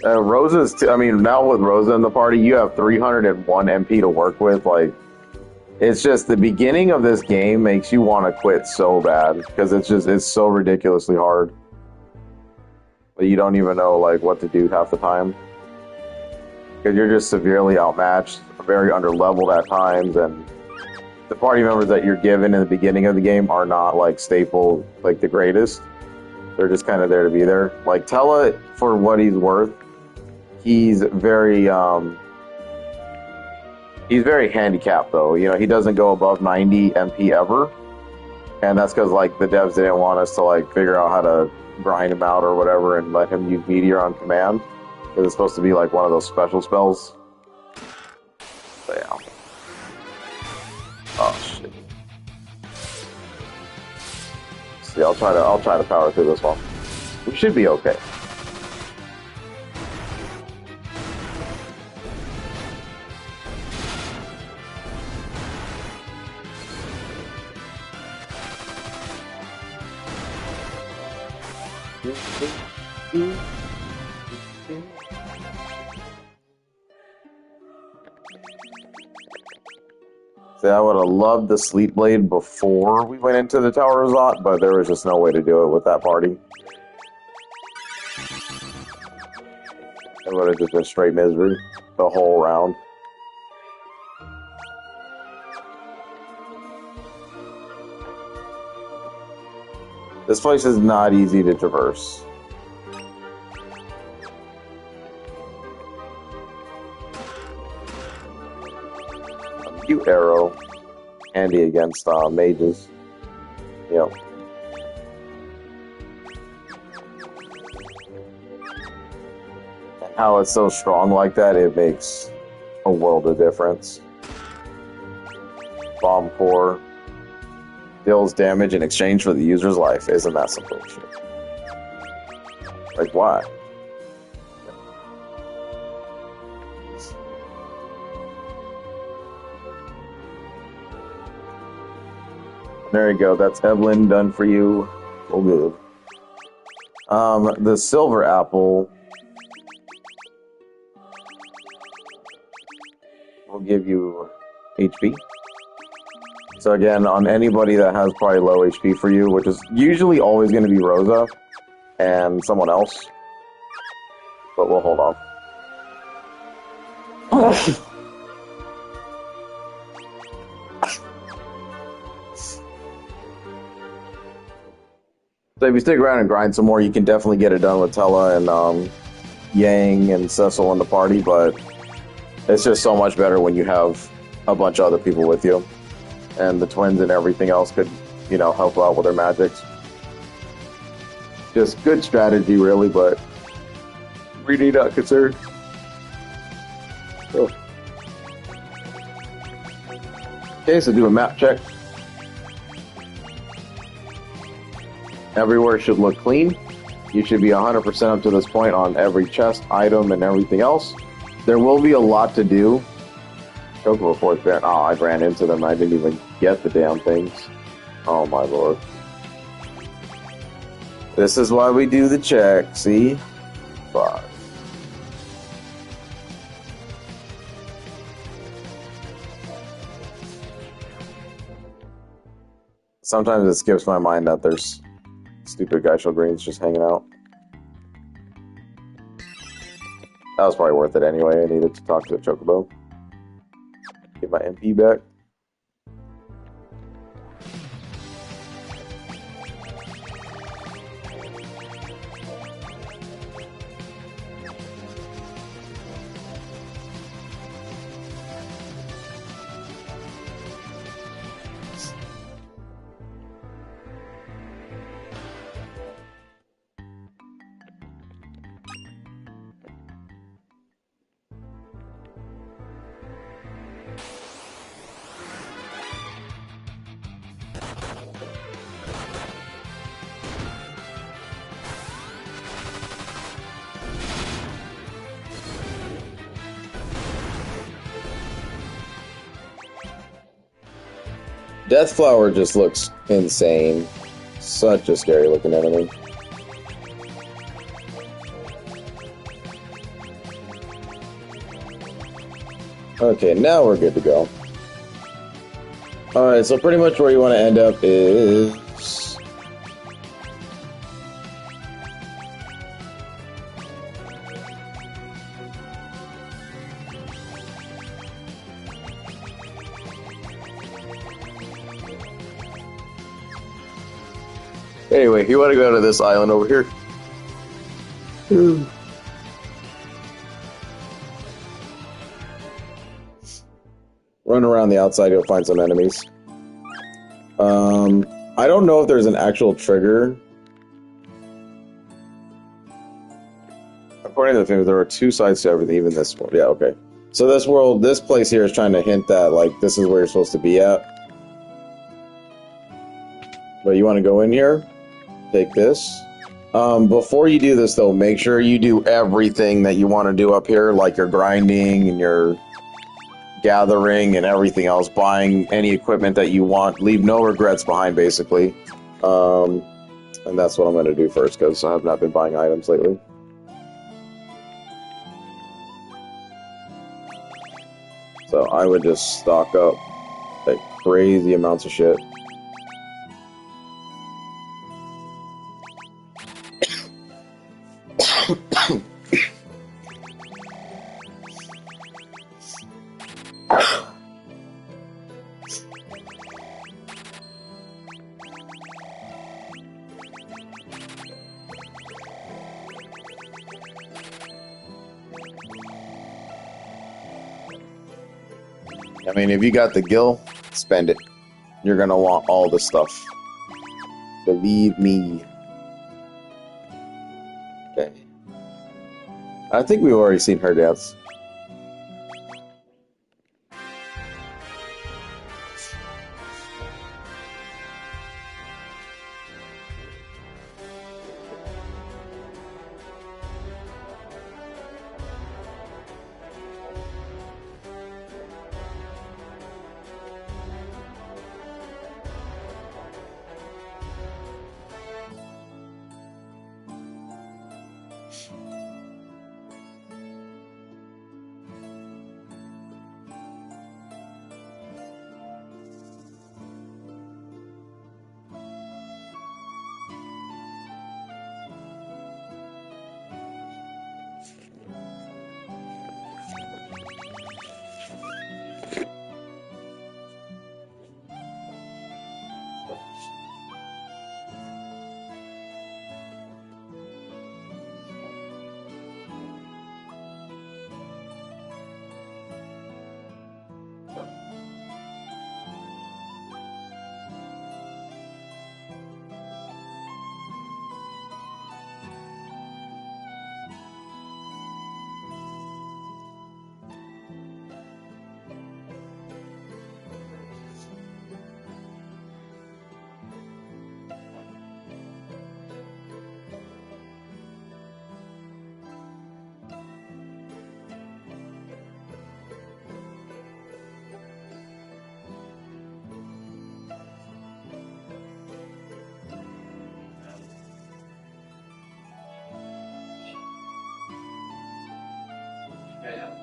Rosa's, I mean, now with Rosa in the party, you have 301 MP to work with. Like, it's just the beginning of this game makes you want to quit so bad because it's so ridiculously hard. But you don't even know, like, what to do half the time. Because you're just severely outmatched, very underleveled at times, and the party members that you're given in the beginning of the game are not, like, staple, like, the greatest. They're just kind of there to be there. Like, Tella, for what he's worth, he's very handicapped, though. You know, he doesn't go above 90 MP ever. And that's because, like, the devs didn't want us to, like, figure out how to grind him out or whatever and let him use Meteor on command. Because it's supposed to be, like, one of those special spells. But, yeah. Oh, shit. See, I'll try to power through this one. We should be okay. See, I would have loved the Sleep Blade before we went into the Tower of Zot, but there was just no way to do it with that party. It would have just been straight misery the whole round. This place is not easy to traverse. A cute arrow. Handy against mages. Yep. And how it's so strong like that, it makes a world of difference. Bomb core. Deals damage in exchange for the user's life. Isn't that some bullshit? Like, why? There you go. That's Evelyn done for you. Well, good. The silver apple will give you HP. So again, on anybody that has probably low HP for you, which is usually always going to be Rosa and someone else, but we'll hold on. So if you stick around and grind some more, you can definitely get it done with Tella and Yang and Cecil in the party, but it's just so much better when you have a bunch of other people with you. And the twins and everything else could, you know, help out with their magics. Just good strategy, really, but really not concerned. Oh. Okay, so do a map check. Everywhere should look clean. You should be 100% up to this point on every chest, item, and everything else. There will be a lot to do. Chocobo Force Baron. Oh, I ran into them. I didn't even get the damn things. Oh my lord. This is why we do the check, see? Fuck. Sometimes it skips my mind that there's stupid Geishel Greens just hanging out. That was probably worth it anyway. I needed to talk to the Chocobo. Get my MP back. Deathflower just looks insane. Such a scary looking enemy. Okay, now we're good to go. Alright, so pretty much where you want to end up is... Anyway, you want to go to this island over here. Run around the outside, you'll find some enemies. I don't know if there's an actual trigger. According to the film, there are two sides to everything, even this world. Yeah, okay. So this world, this place here is trying to hint that, like, this is where you're supposed to be at. But you want to go in here? Take this. Before you do this, though, make sure you do everything that you want to do up here, like your grinding and your gathering and everything else, buying any equipment that you want. Leave no regrets behind, basically. And that's what I'm going to do first, because I have not been buying items lately. So I would just stock up like crazy amounts of shit. I mean, if you got the gil, spend it. You're gonna want all the stuff. Believe me. Okay. I think we've already seen her dance.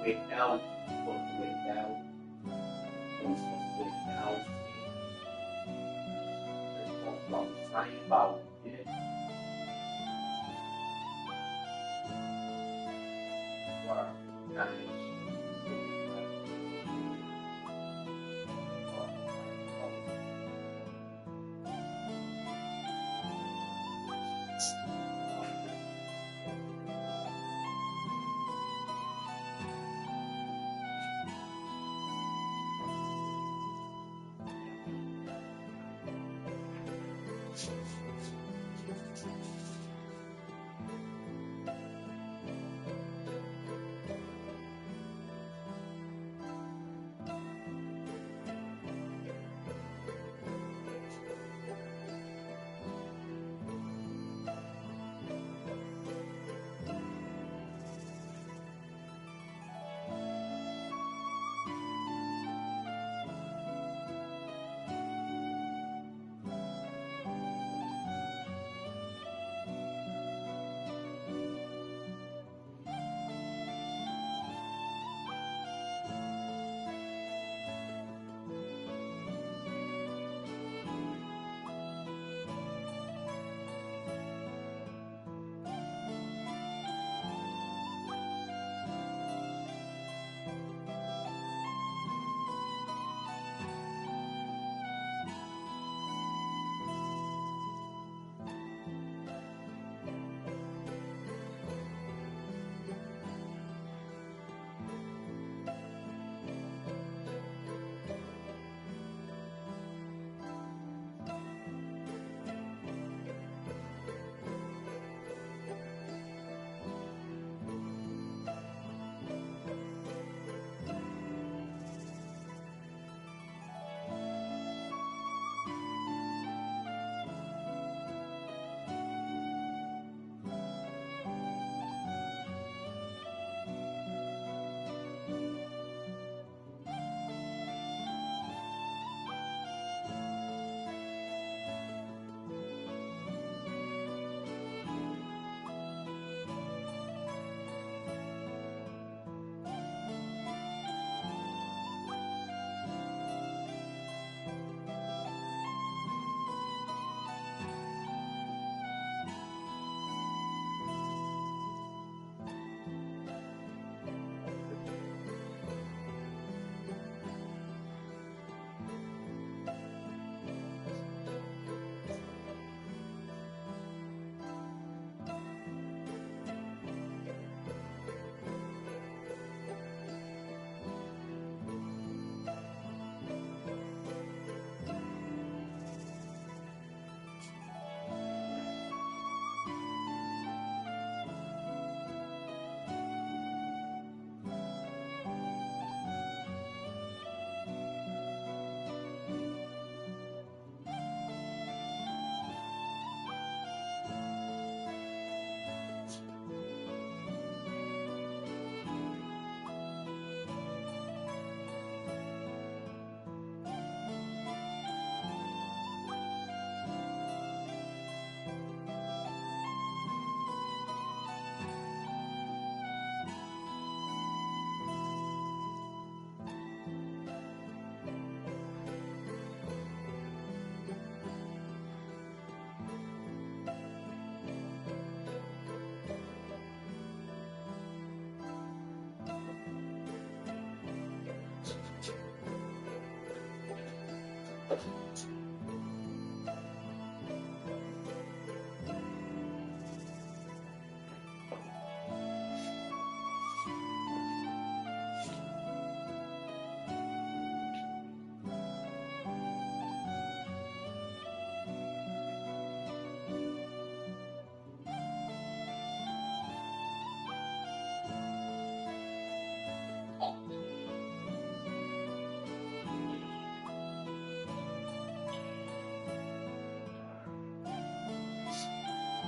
Wait down. Wait down. Wait down.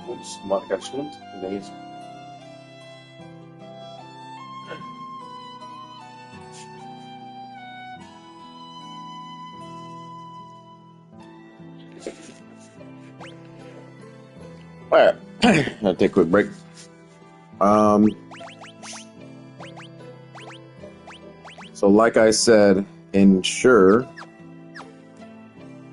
Ups, warte ganz schnell. Nee. All right, I'll take a quick break. So like I said, ensure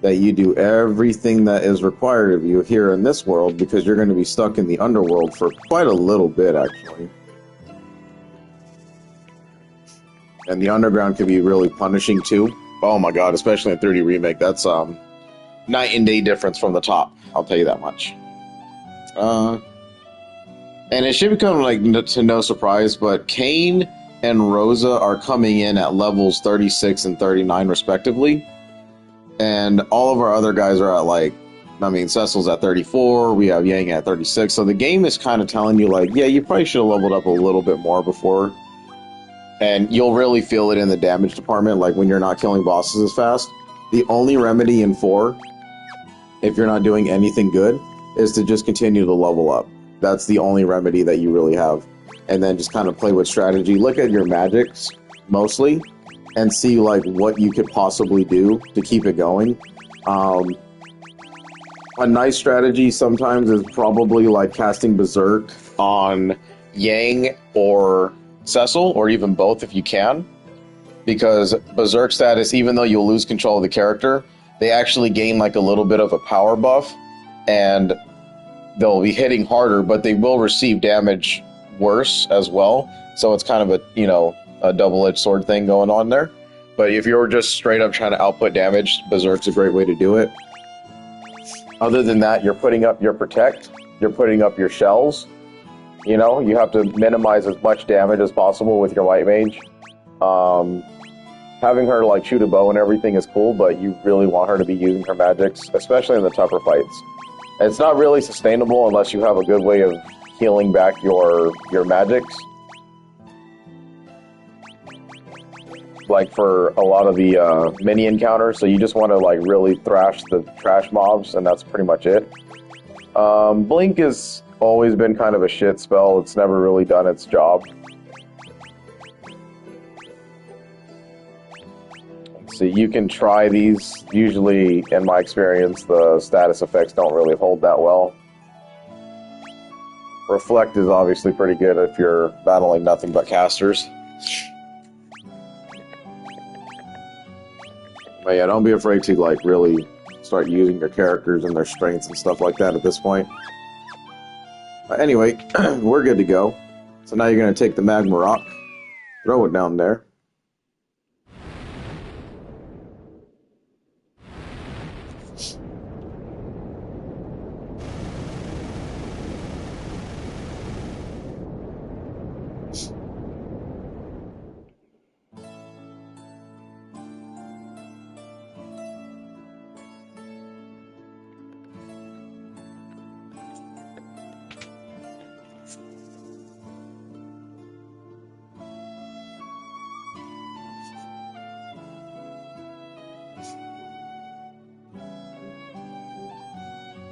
that you do everything that is required of you here in this world, because you're going to be stuck in the underworld for quite a little bit, actually. And the underground can be really punishing too. Oh my god, especially in 3D Remake, that's night and day difference from the top. I'll tell you that much. And it should become like to no surprise, but Kane and Rosa are coming in at levels 36 and 39 respectively. And all of our other guys are at like, I mean, Cecil's at 34, we have Yang at 36. So the game is kind of telling you like, yeah, you probably should have leveled up a little bit more before. And you'll really feel it in the damage department, like when you're not killing bosses as fast. The only remedy in 4, if you're not doing anything good, is to just continue to level up. That's the only remedy that you really have. And then just kind of play with strategy. Look at your magics, mostly, and see like what you could possibly do to keep it going. A nice strategy sometimes is probably like casting Berserk on Yang or Cecil, or even both if you can. Because Berserk status, even though you'll lose control of the character, they actually gain like a little bit of a power buff, and they'll be hitting harder, but they will receive damage worse as well. So it's kind of a, you know, a double-edged sword thing going on there. But if you're just straight up trying to output damage, Berserk's a great way to do it. Other than that, you're putting up your protect, you're putting up your shells. You know, you have to minimize as much damage as possible with your white mage. Having her like shoot a bow and everything is cool, but you really want her to be using her magics, especially in the tougher fights. It's not really sustainable unless you have a good way of healing back your magics. Like for a lot of the mini encounters, so you just want to like really thrash the trash mobs, and that's pretty much it. Blink has always been kind of a shit spell. It's never really done its job. So you can try these. Usually, in my experience, the status effects don't really hold that well. Reflect is obviously pretty good if you're battling nothing but casters. But yeah, don't be afraid to like really start using your characters and their strengths and stuff like that at this point. But anyway, we're good to go. So now you're going to take the magma rock, throw it down there.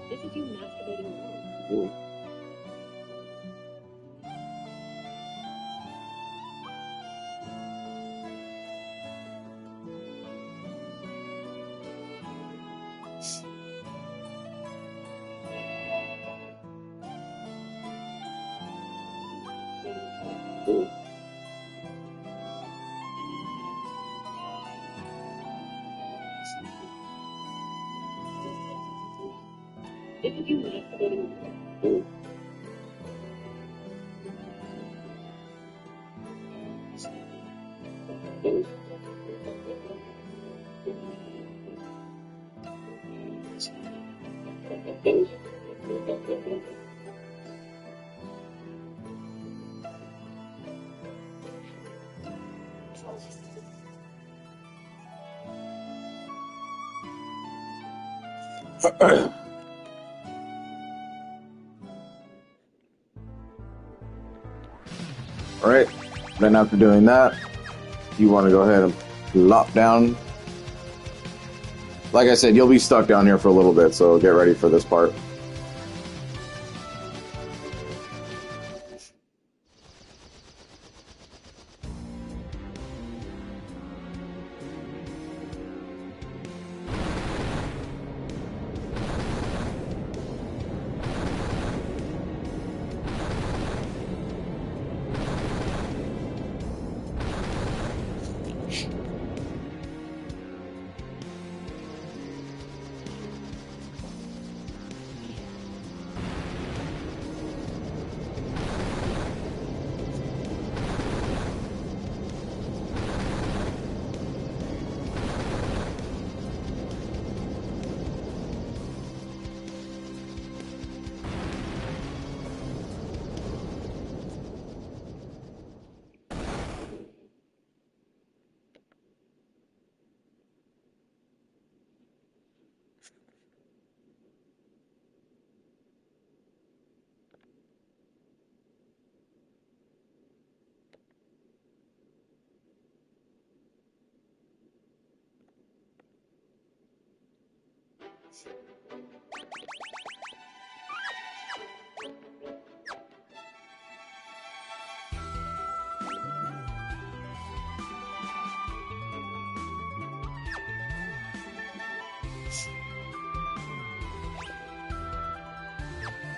This is you masturbating alone. Ooh. Ooh. This is you masturbating alone. Ooh. Alright, then after doing that, you want to go ahead and plop down. Like I said, you'll be stuck down here for a little bit, so get ready for this part.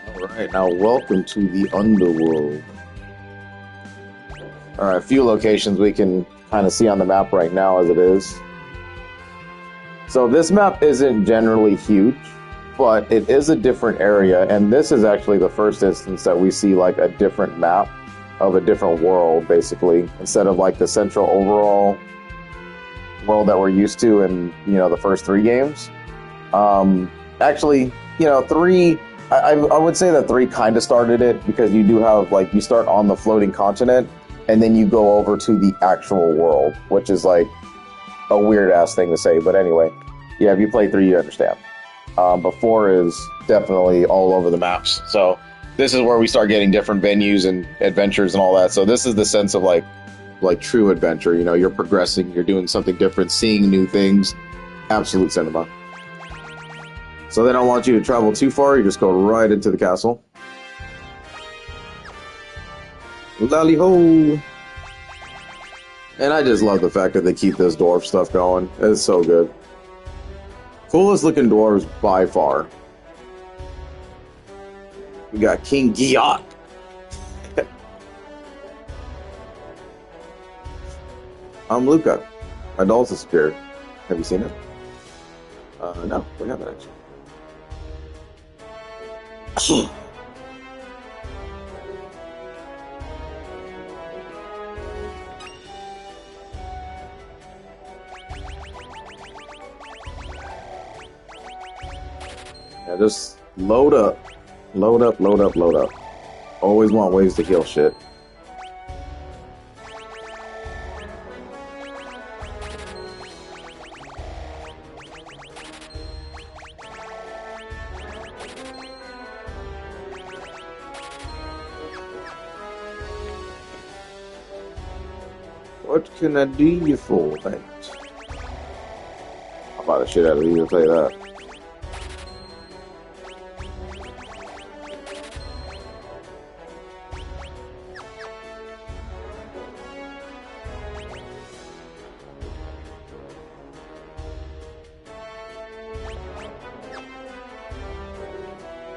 All right, now welcome to the underworld. All right, a few locations we can kind of see on the map right now as it is. So this map isn't generally huge, but it is a different area, and this is actually the first instance that we see like a different map of a different world, basically, instead of like the central overall world that we're used to in, you know, the first three games. Actually, you know, three. I would say that three kind of started it because you do have like you start on the floating continent and then you go over to the actual world, which is like a weird ass thing to say, but anyway, yeah, if you play three, you understand. But four is definitely all over the maps. So this is where we start getting different venues and adventures and all that. So this is the sense of like true adventure. You know, you're progressing, you're doing something different, seeing new things. Absolute cinema. So they don't want you to travel too far. You just go right into the castle. Lally ho! And I just love the fact that they keep this dwarf stuff going. It's so good. Coolest looking dwarves by far. We got King Giot. I'm Luca. My doll's disappeared. Have you seen it? No, we haven't actually. Yeah, just load up. Load up, load up, load up. Always want ways to heal shit. What can I do you for, mate? I'll buy the shit out of you, I'll tell you that.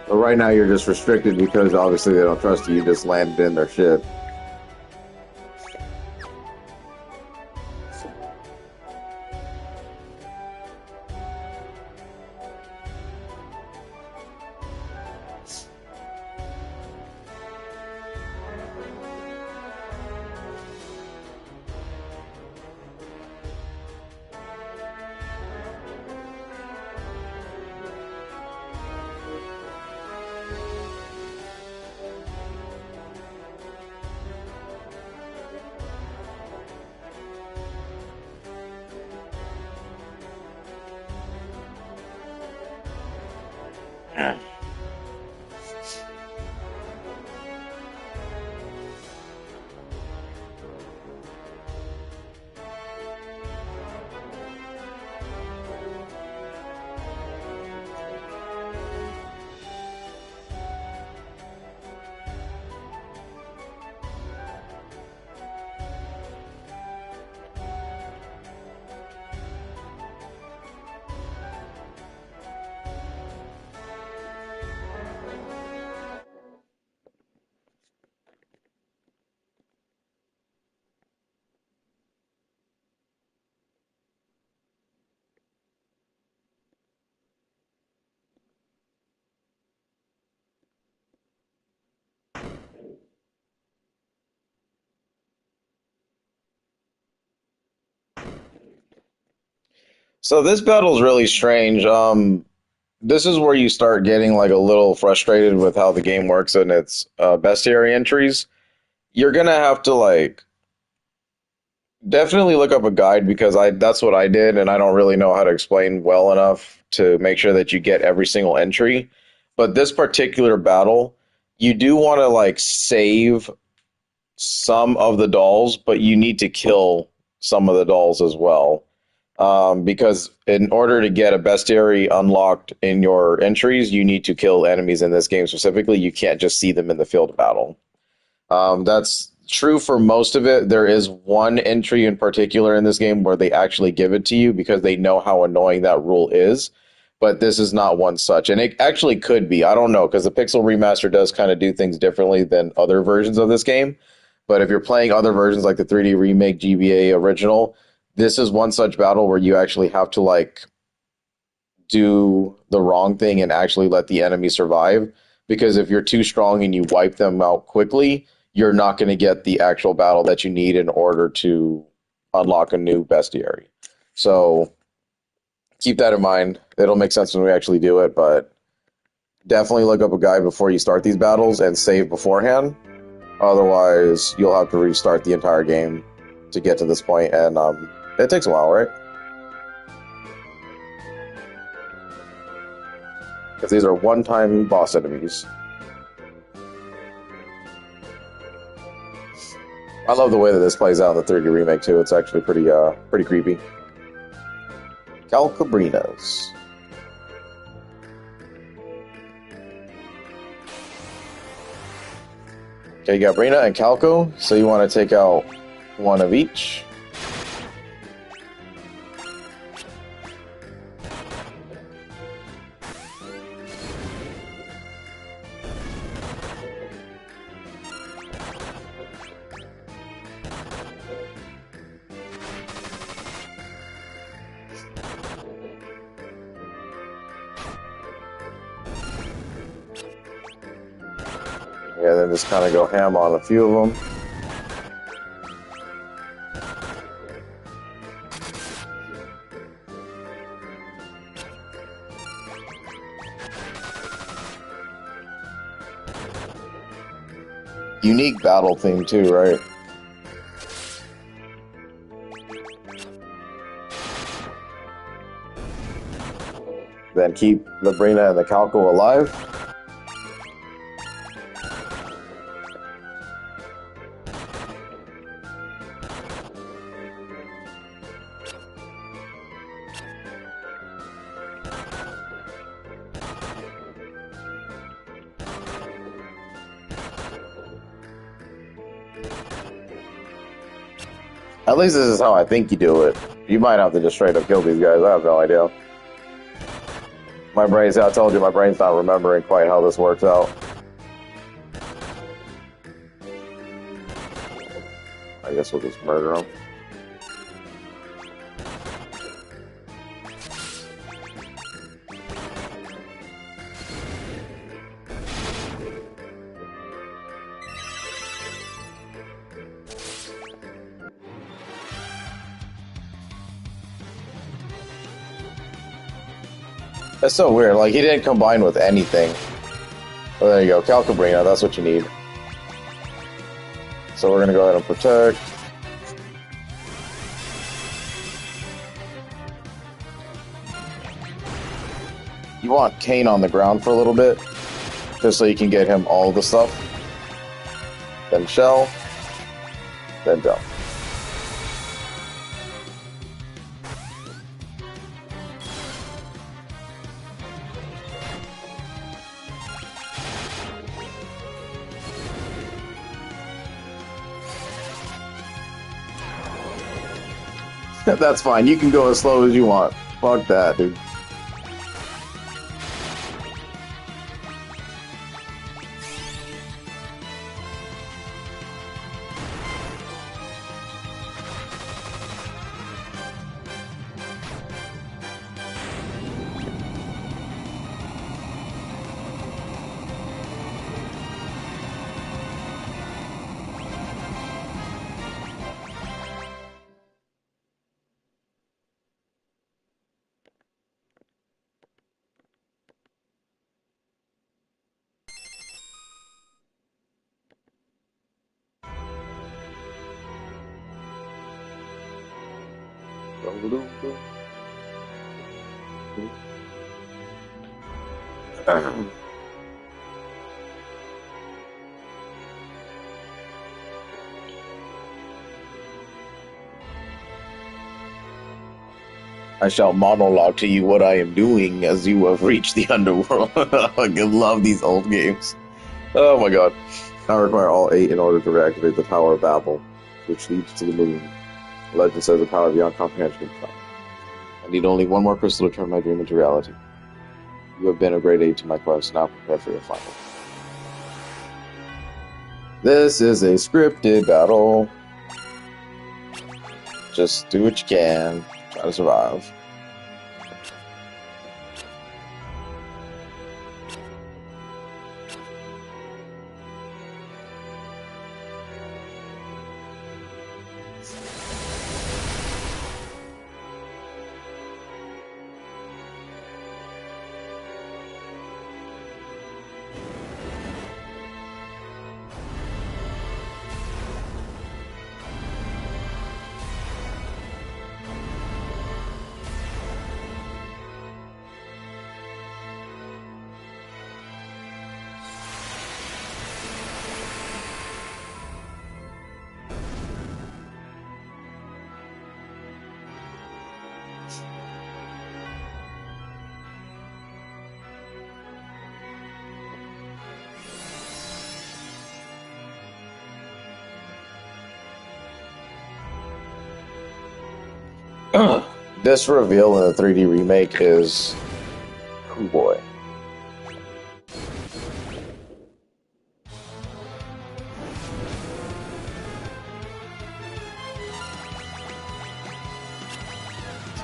But right now you're just restricted because obviously they don't trust you, you just landed in their shit. So this battle's really strange. This is where you start getting like a little frustrated with how the game works and its bestiary entries. You're gonna have to like definitely look up a guide because I that's what I did and I don't really know how to explain well enough to make sure that you get every single entry. But this particular battle, you do want to like save some of the dolls, but you need to kill some of the dolls as well. Because in order to get a bestiary unlocked in your entries, you need to kill enemies in this game specifically. You can't just see them in the field of battle. That's true for most of it. There is one entry in particular in this game where they actually give it to you because they know how annoying that rule is. But this is not one such. And it actually could be. I don't know, because the Pixel Remaster does kind of do things differently than other versions of this game. But if you're playing other versions like the 3D Remake, GBA original, this is one such battle where you actually have to like do the wrong thing and actually let the enemy survive. Because if you're too strong and you wipe them out quickly, you're not going to get the actual battle that you need in order to unlock a new bestiary. So keep that in mind. It'll make sense when we actually do it, but definitely look up a guide before you start these battles and save beforehand. Otherwise, you'll have to restart the entire game to get to this point, and it takes a while, right? Because these are one-time boss enemies. I love the way that this plays out in the 3D remake too. It's actually pretty creepy. Calcabrinas. Okay, you got Brina and Calco, so you want to take out one of each. Yeah, then just kind of go ham on a few of them. Unique battle theme too, right? Then keep the Brina and the Calco alive. At least this is how I think you do it. You might have to just straight up kill these guys. I have no idea. My brain's, I told you, my brain's not remembering quite how this works out. I guess we'll just murder them. That's so weird. Like, he didn't combine with anything. Oh, there you go. Calcabrina, that's what you need. So we're going to go ahead and protect. You want Kane on the ground for a little bit, just so you can get him all the stuff. Then Shell. Then Dump. That's fine. You can go as slow as you want. Fuck that, dude. I shall monologue to you what I am doing as you have reached the underworld. I love these old games. Oh my god. I require all 8 in order to reactivate the Tower of Babel, which leads to the moon. Legend says the power beyond comprehension. I need only one more crystal to turn my dream into reality. You have been a great aid to my quest. Now prepare for your final. This is a scripted battle. Just do what you can. Try to survive. This reveal in the 3D remake is... oh boy.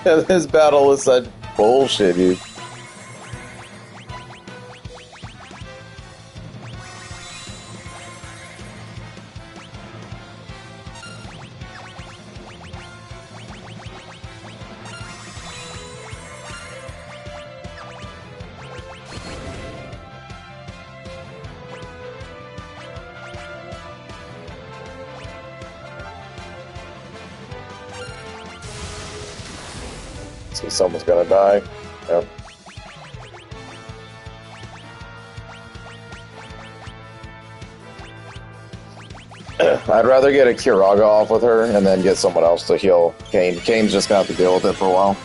This battle is such bullshit, dude. So someone's gonna die. Yep. I'd rather get a Kiraga off with her and then get someone else to heal Kane. Kane's just gonna have to deal with it for a while.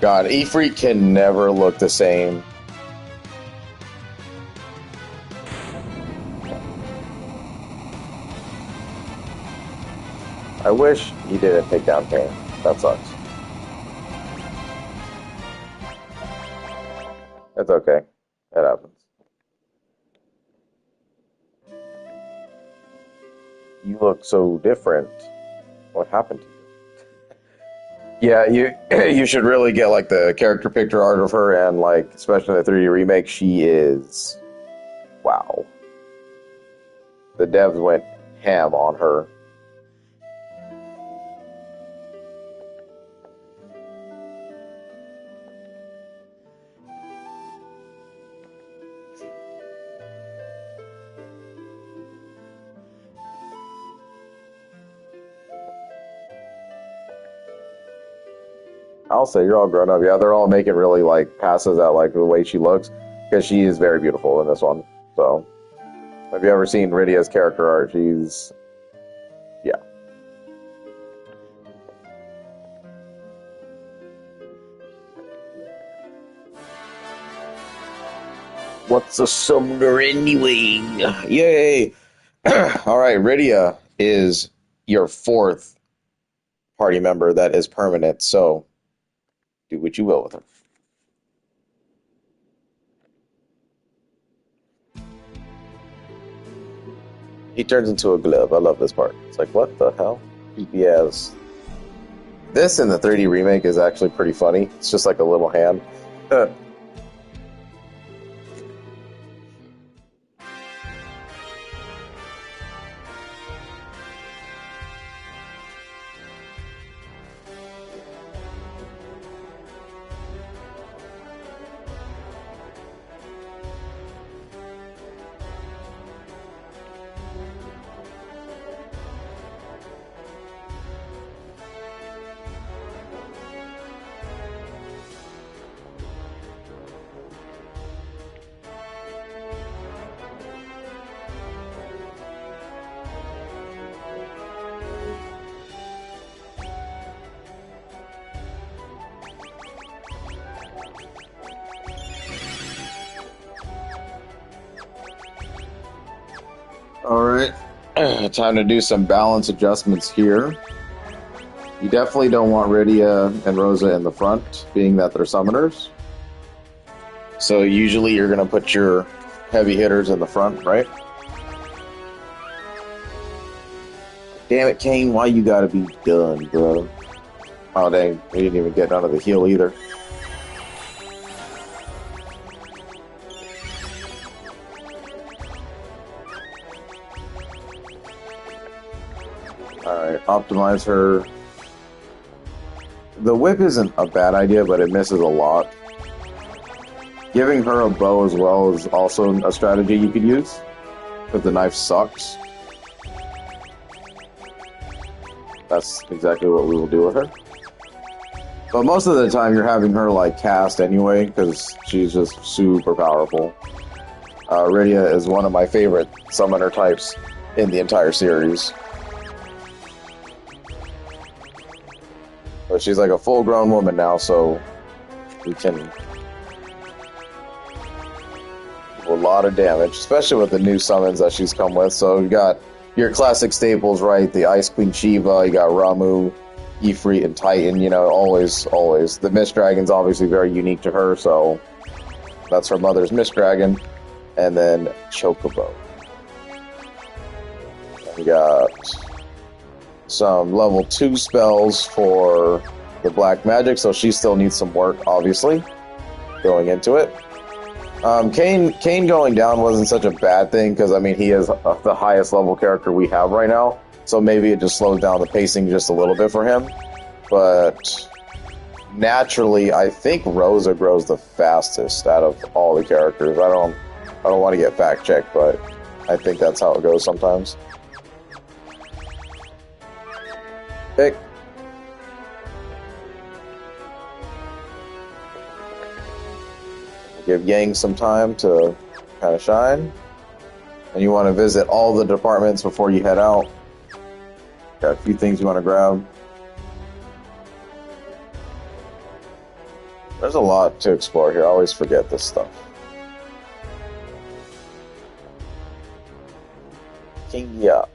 God, Ifrit can never look the same. I wish he didn't take down Kane. That sucks. It's okay. It happens. You look so different. What happened to you? Yeah, you should really get like the character picture art of her, and like especially the 3D remake, she is wow. The devs went ham on her. I'll say you're all grown up. Yeah, they're all making really like passes at like the way she looks because she is very beautiful in this one. So, have you ever seen Rydia's character art? She's, yeah. What's a summoner anyway? Yay! All right, Rydia is your 4th party member that is permanent. So. Do what you will with her. He turns into a glove. I love this part. It's like, what the hell? Yes. This in the 3D remake is actually pretty funny. It's just like a little hand. Time to do some balance adjustments here. You definitely don't want Rydia and Rosa in the front, being that they're summoners. So usually you're going to put your heavy hitters in the front, right? Damn it, Kane, why you gotta be done, bro? Oh, dang, we didn't even get down to the heel either. Alright, optimize her. The whip isn't a bad idea, but it misses a lot. Giving her a bow as well is also a strategy you could use, because the knife sucks. That's exactly what we will do with her. But most of the time you're having her like cast anyway, because she's just super powerful. Rydia is one of my favorite summoner types in the entire series. But she's like a full-grown woman now, so we can do a lot of damage, especially with the new summons that she's come with. So you got your classic staples, right? The Ice Queen Shiva, you got Ramu, Ifrit, and Titan, you know, always. The Mist Dragon's obviously very unique to her, so that's her mother's Mist Dragon. And then Chocobo. We got some level 2 spells for the black magic, so she still needs some work, obviously, going into it. Kane going down wasn't such a bad thing, because, I mean, he is the highest level character we have right now, so maybe it just slows down the pacing just a little bit for him. But naturally, I think Rosa grows the fastest out of all the characters. I don't want to get fact-checked, but I think that's how it goes sometimes. Pick. Give Yang some time to kind of shine. And you want to visit all the departments before you head out. Got a few things you want to grab. There's a lot to explore here. I always forget this stuff. King Ya.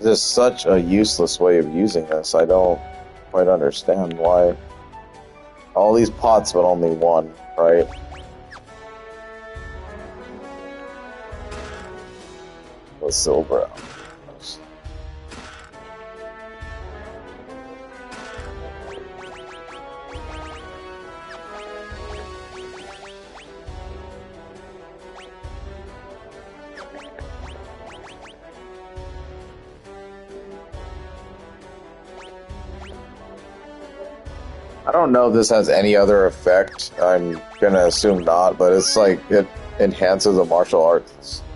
This is such a useless way of using this. I don't quite understand why. All these pots, but only one, right? The silver. I don't know if this has any other effect. I'm gonna assume not, but it's like it enhances a martial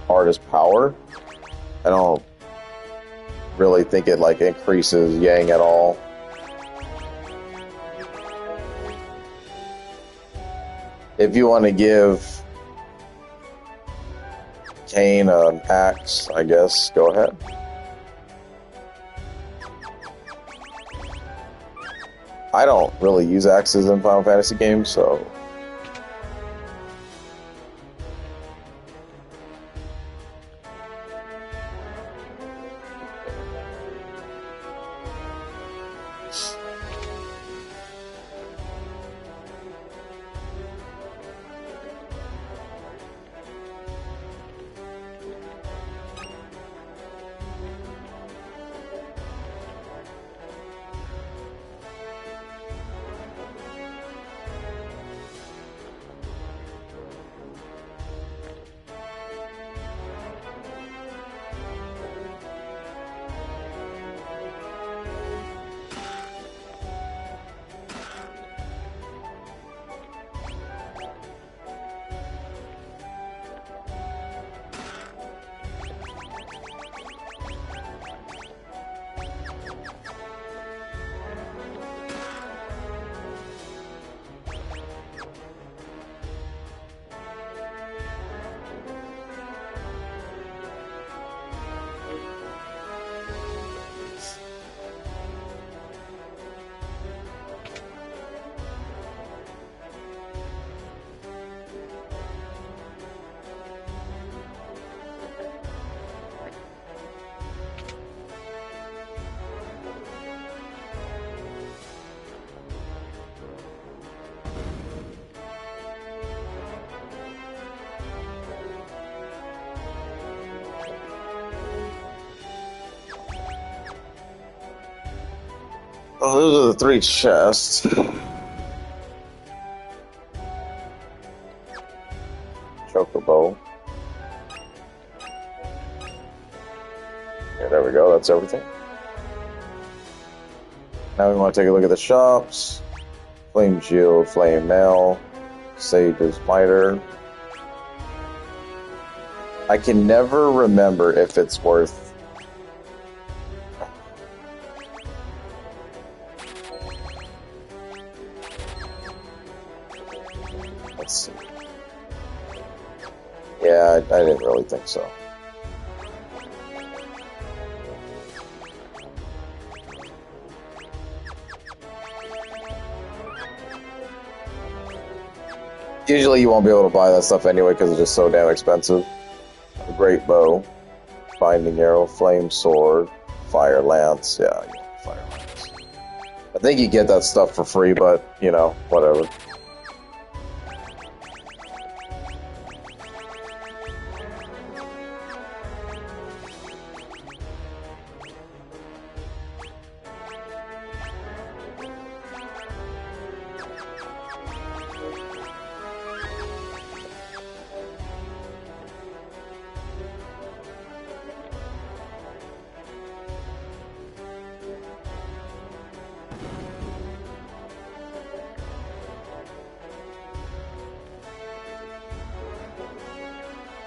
artist's power. I don't really think it like increases Yang at all. If you want to give Kane an axe, I guess, go ahead. I don't really use axes in Final Fantasy games, so... Oh, those are the 3 chests. Chocobo. Yeah, there we go. That's everything. Now we want to take a look at the shops. Flame Shield, Flame Mail, Sage's Miter. I can never remember if it's worth... Let's see. Yeah, I didn't really think so. Usually you won't be able to buy that stuff anyway because it's just so damn expensive. A great bow, binding arrow, flame sword, fire lance. Yeah, fire lance. I think you get that stuff for free, but you know, whatever.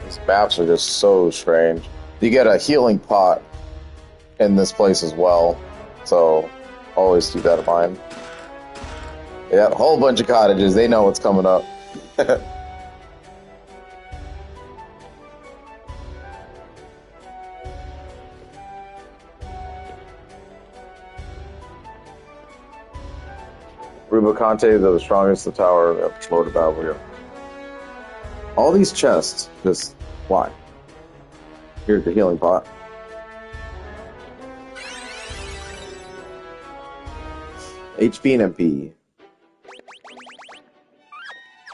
These maps are just so strange. You get a healing pot in this place as well, so always keep that in mind. Yeah, a whole bunch of cottages. They know what's coming up. Rubicante, they're the strongest the tower of Lord of Battle here. All these chests, just why? Here's the healing pot. HP and MP.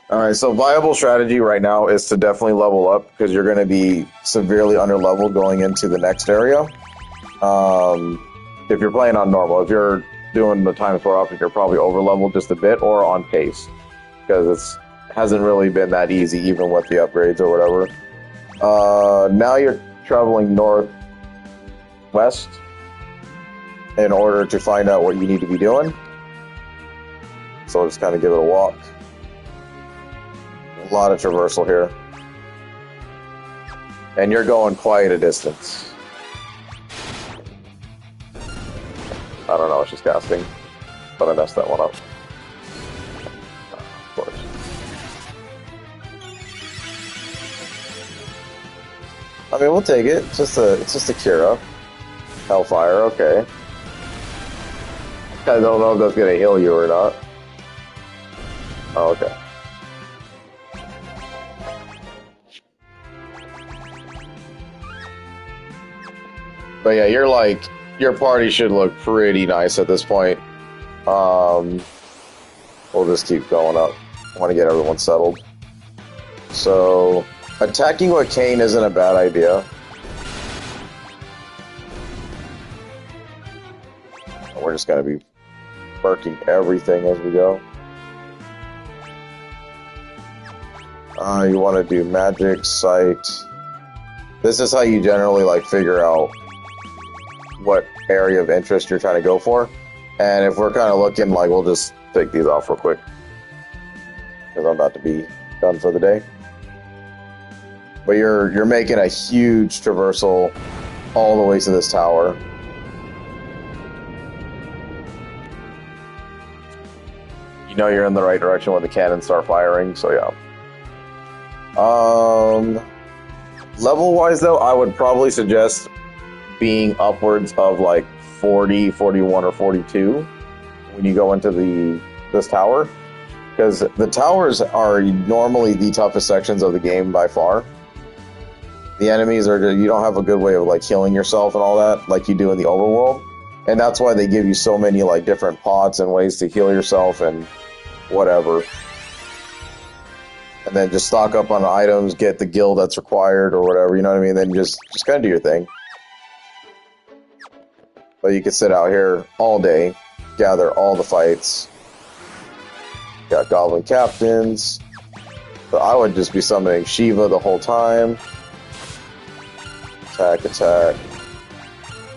Alright, so viable strategy right now is to definitely level up because you're going to be severely under leveled going into the next area. If you're playing on normal, if you're doing the times 4 up, you're probably over leveled just a bit or on pace because it hasn't really been that easy even with the upgrades or whatever. Now you're traveling northwest in order to find out what you need to be doing. So I'll just kind of give it a walk. A lot of traversal here. And you're going quite a distance. I don't know what she's casting, but I messed that one up. Of course. I mean, we'll take it. It's just a Kira. Hellfire, okay. I don't know if that's gonna heal you or not. Oh, okay. But yeah, your party should look pretty nice at this point. We'll just keep going up. I want to get everyone settled. So, attacking with Cain isn't a bad idea. We're just going to be working everything as we go. You want to do magic, sight. This is how you generally figure out what area of interest you're trying to go for. And if we're kind of looking, we'll just take these off real quick. Because I'm about to be done for the day. But you're making a huge traversal all the way to this tower. You know you're in the right direction when the cannons start firing, so yeah. Level-wise, though, I would probably suggest being upwards of 40, 41, or 42 when you go into this tower. Because the towers are normally the toughest sections of the game by far. The enemies are, you don't have a good way of healing yourself and all that like you do in the overworld. And that's why they give you so many different pots and ways to heal yourself and whatever. And then just stock up on items, get the guild that's required or whatever, you know what I mean? Then just kind of do your thing. But you can sit out here all day gather all the fights. Got goblin captains. So I would just be summoning Shiva the whole time. Attack, attack,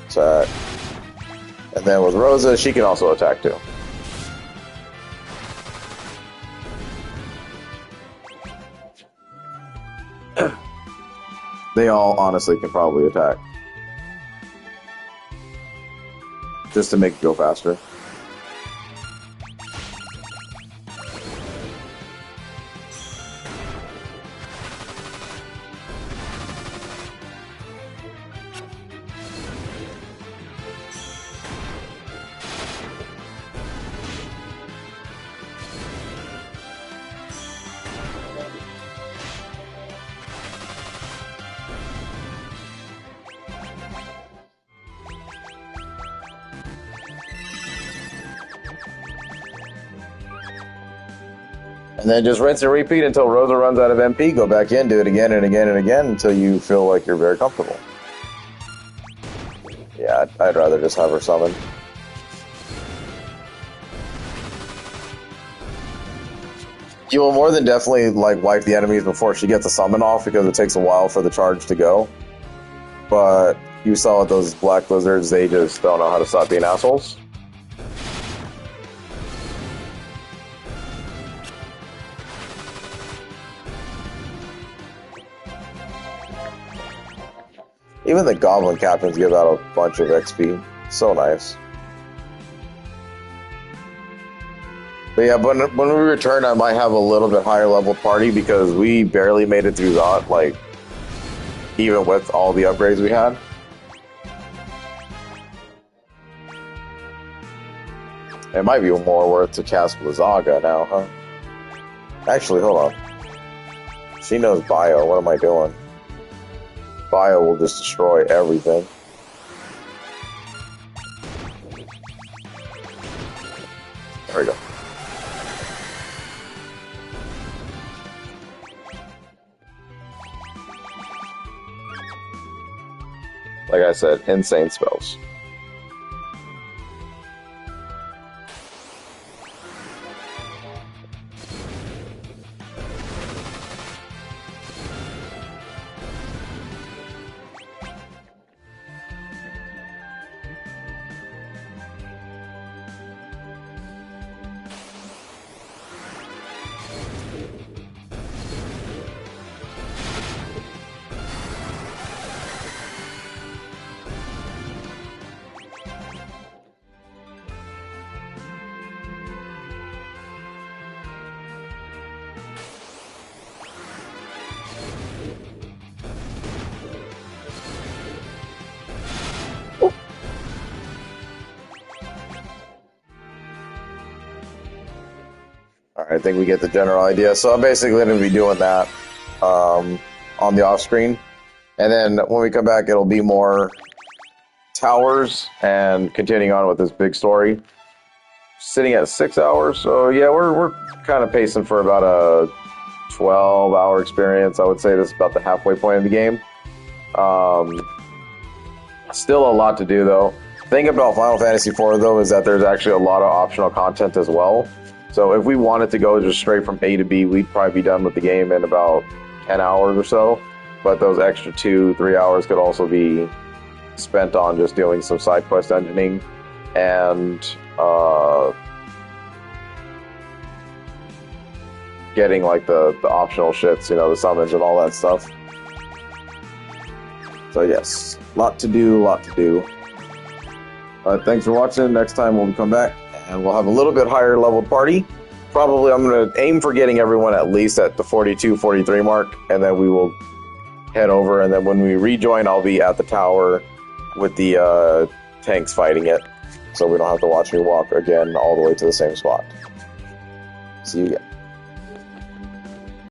attack. And then with Rosa, she can also attack too. They all honestly can probably attack. Just to make it go faster. And then just rinse and repeat until Rosa runs out of MP. Go back in, do it again and again and again until you feel like you're very comfortable. Yeah, I'd rather just have her summon. You will more than definitely like wipe the enemies before she gets a summon off because it takes a while for the charge to go. But you saw with those black lizards, they just don't know how to stop being assholes. Even the goblin captains give out a bunch of XP. So nice. But yeah, when we return, I might have a little bit higher level party because we barely made it through Zot, like, even with all the upgrades we had. It might be more worth to cast Blizzaga now, huh? Actually, hold on. She knows Bio. What am I doing? Bio will just destroy everything. There we go. Like I said, insane spells. I think we get the general idea. So I'm basically going to be doing that on the off screen. And then when we come back, it'll be more towers and continuing on with this big story. Sitting at 6 hours. So yeah, we're kind of pacing for about a 12-hour experience. I would say this is about the halfway point of the game. Still a lot to do, though. The thing about Final Fantasy IV, though, is that there's actually a lot of optional content as well. So if we wanted to go just straight from A to B, we'd probably be done with the game in about 10 hours or so. But those extra 2-3 hours could also be spent on just doing some side quest engineering and getting like the optional shits, you know, the summons and all that stuff. So yes, lot to do. Thanks for watching. Next time we'll come back and we'll have a little bit higher level party. Probably I'm going to aim for getting everyone at least at the 42, 43 mark, and then we will head over, and then when we rejoin, I'll be at the tower with the tanks fighting it, so we don't have to watch me walk again all the way to the same spot. See you again.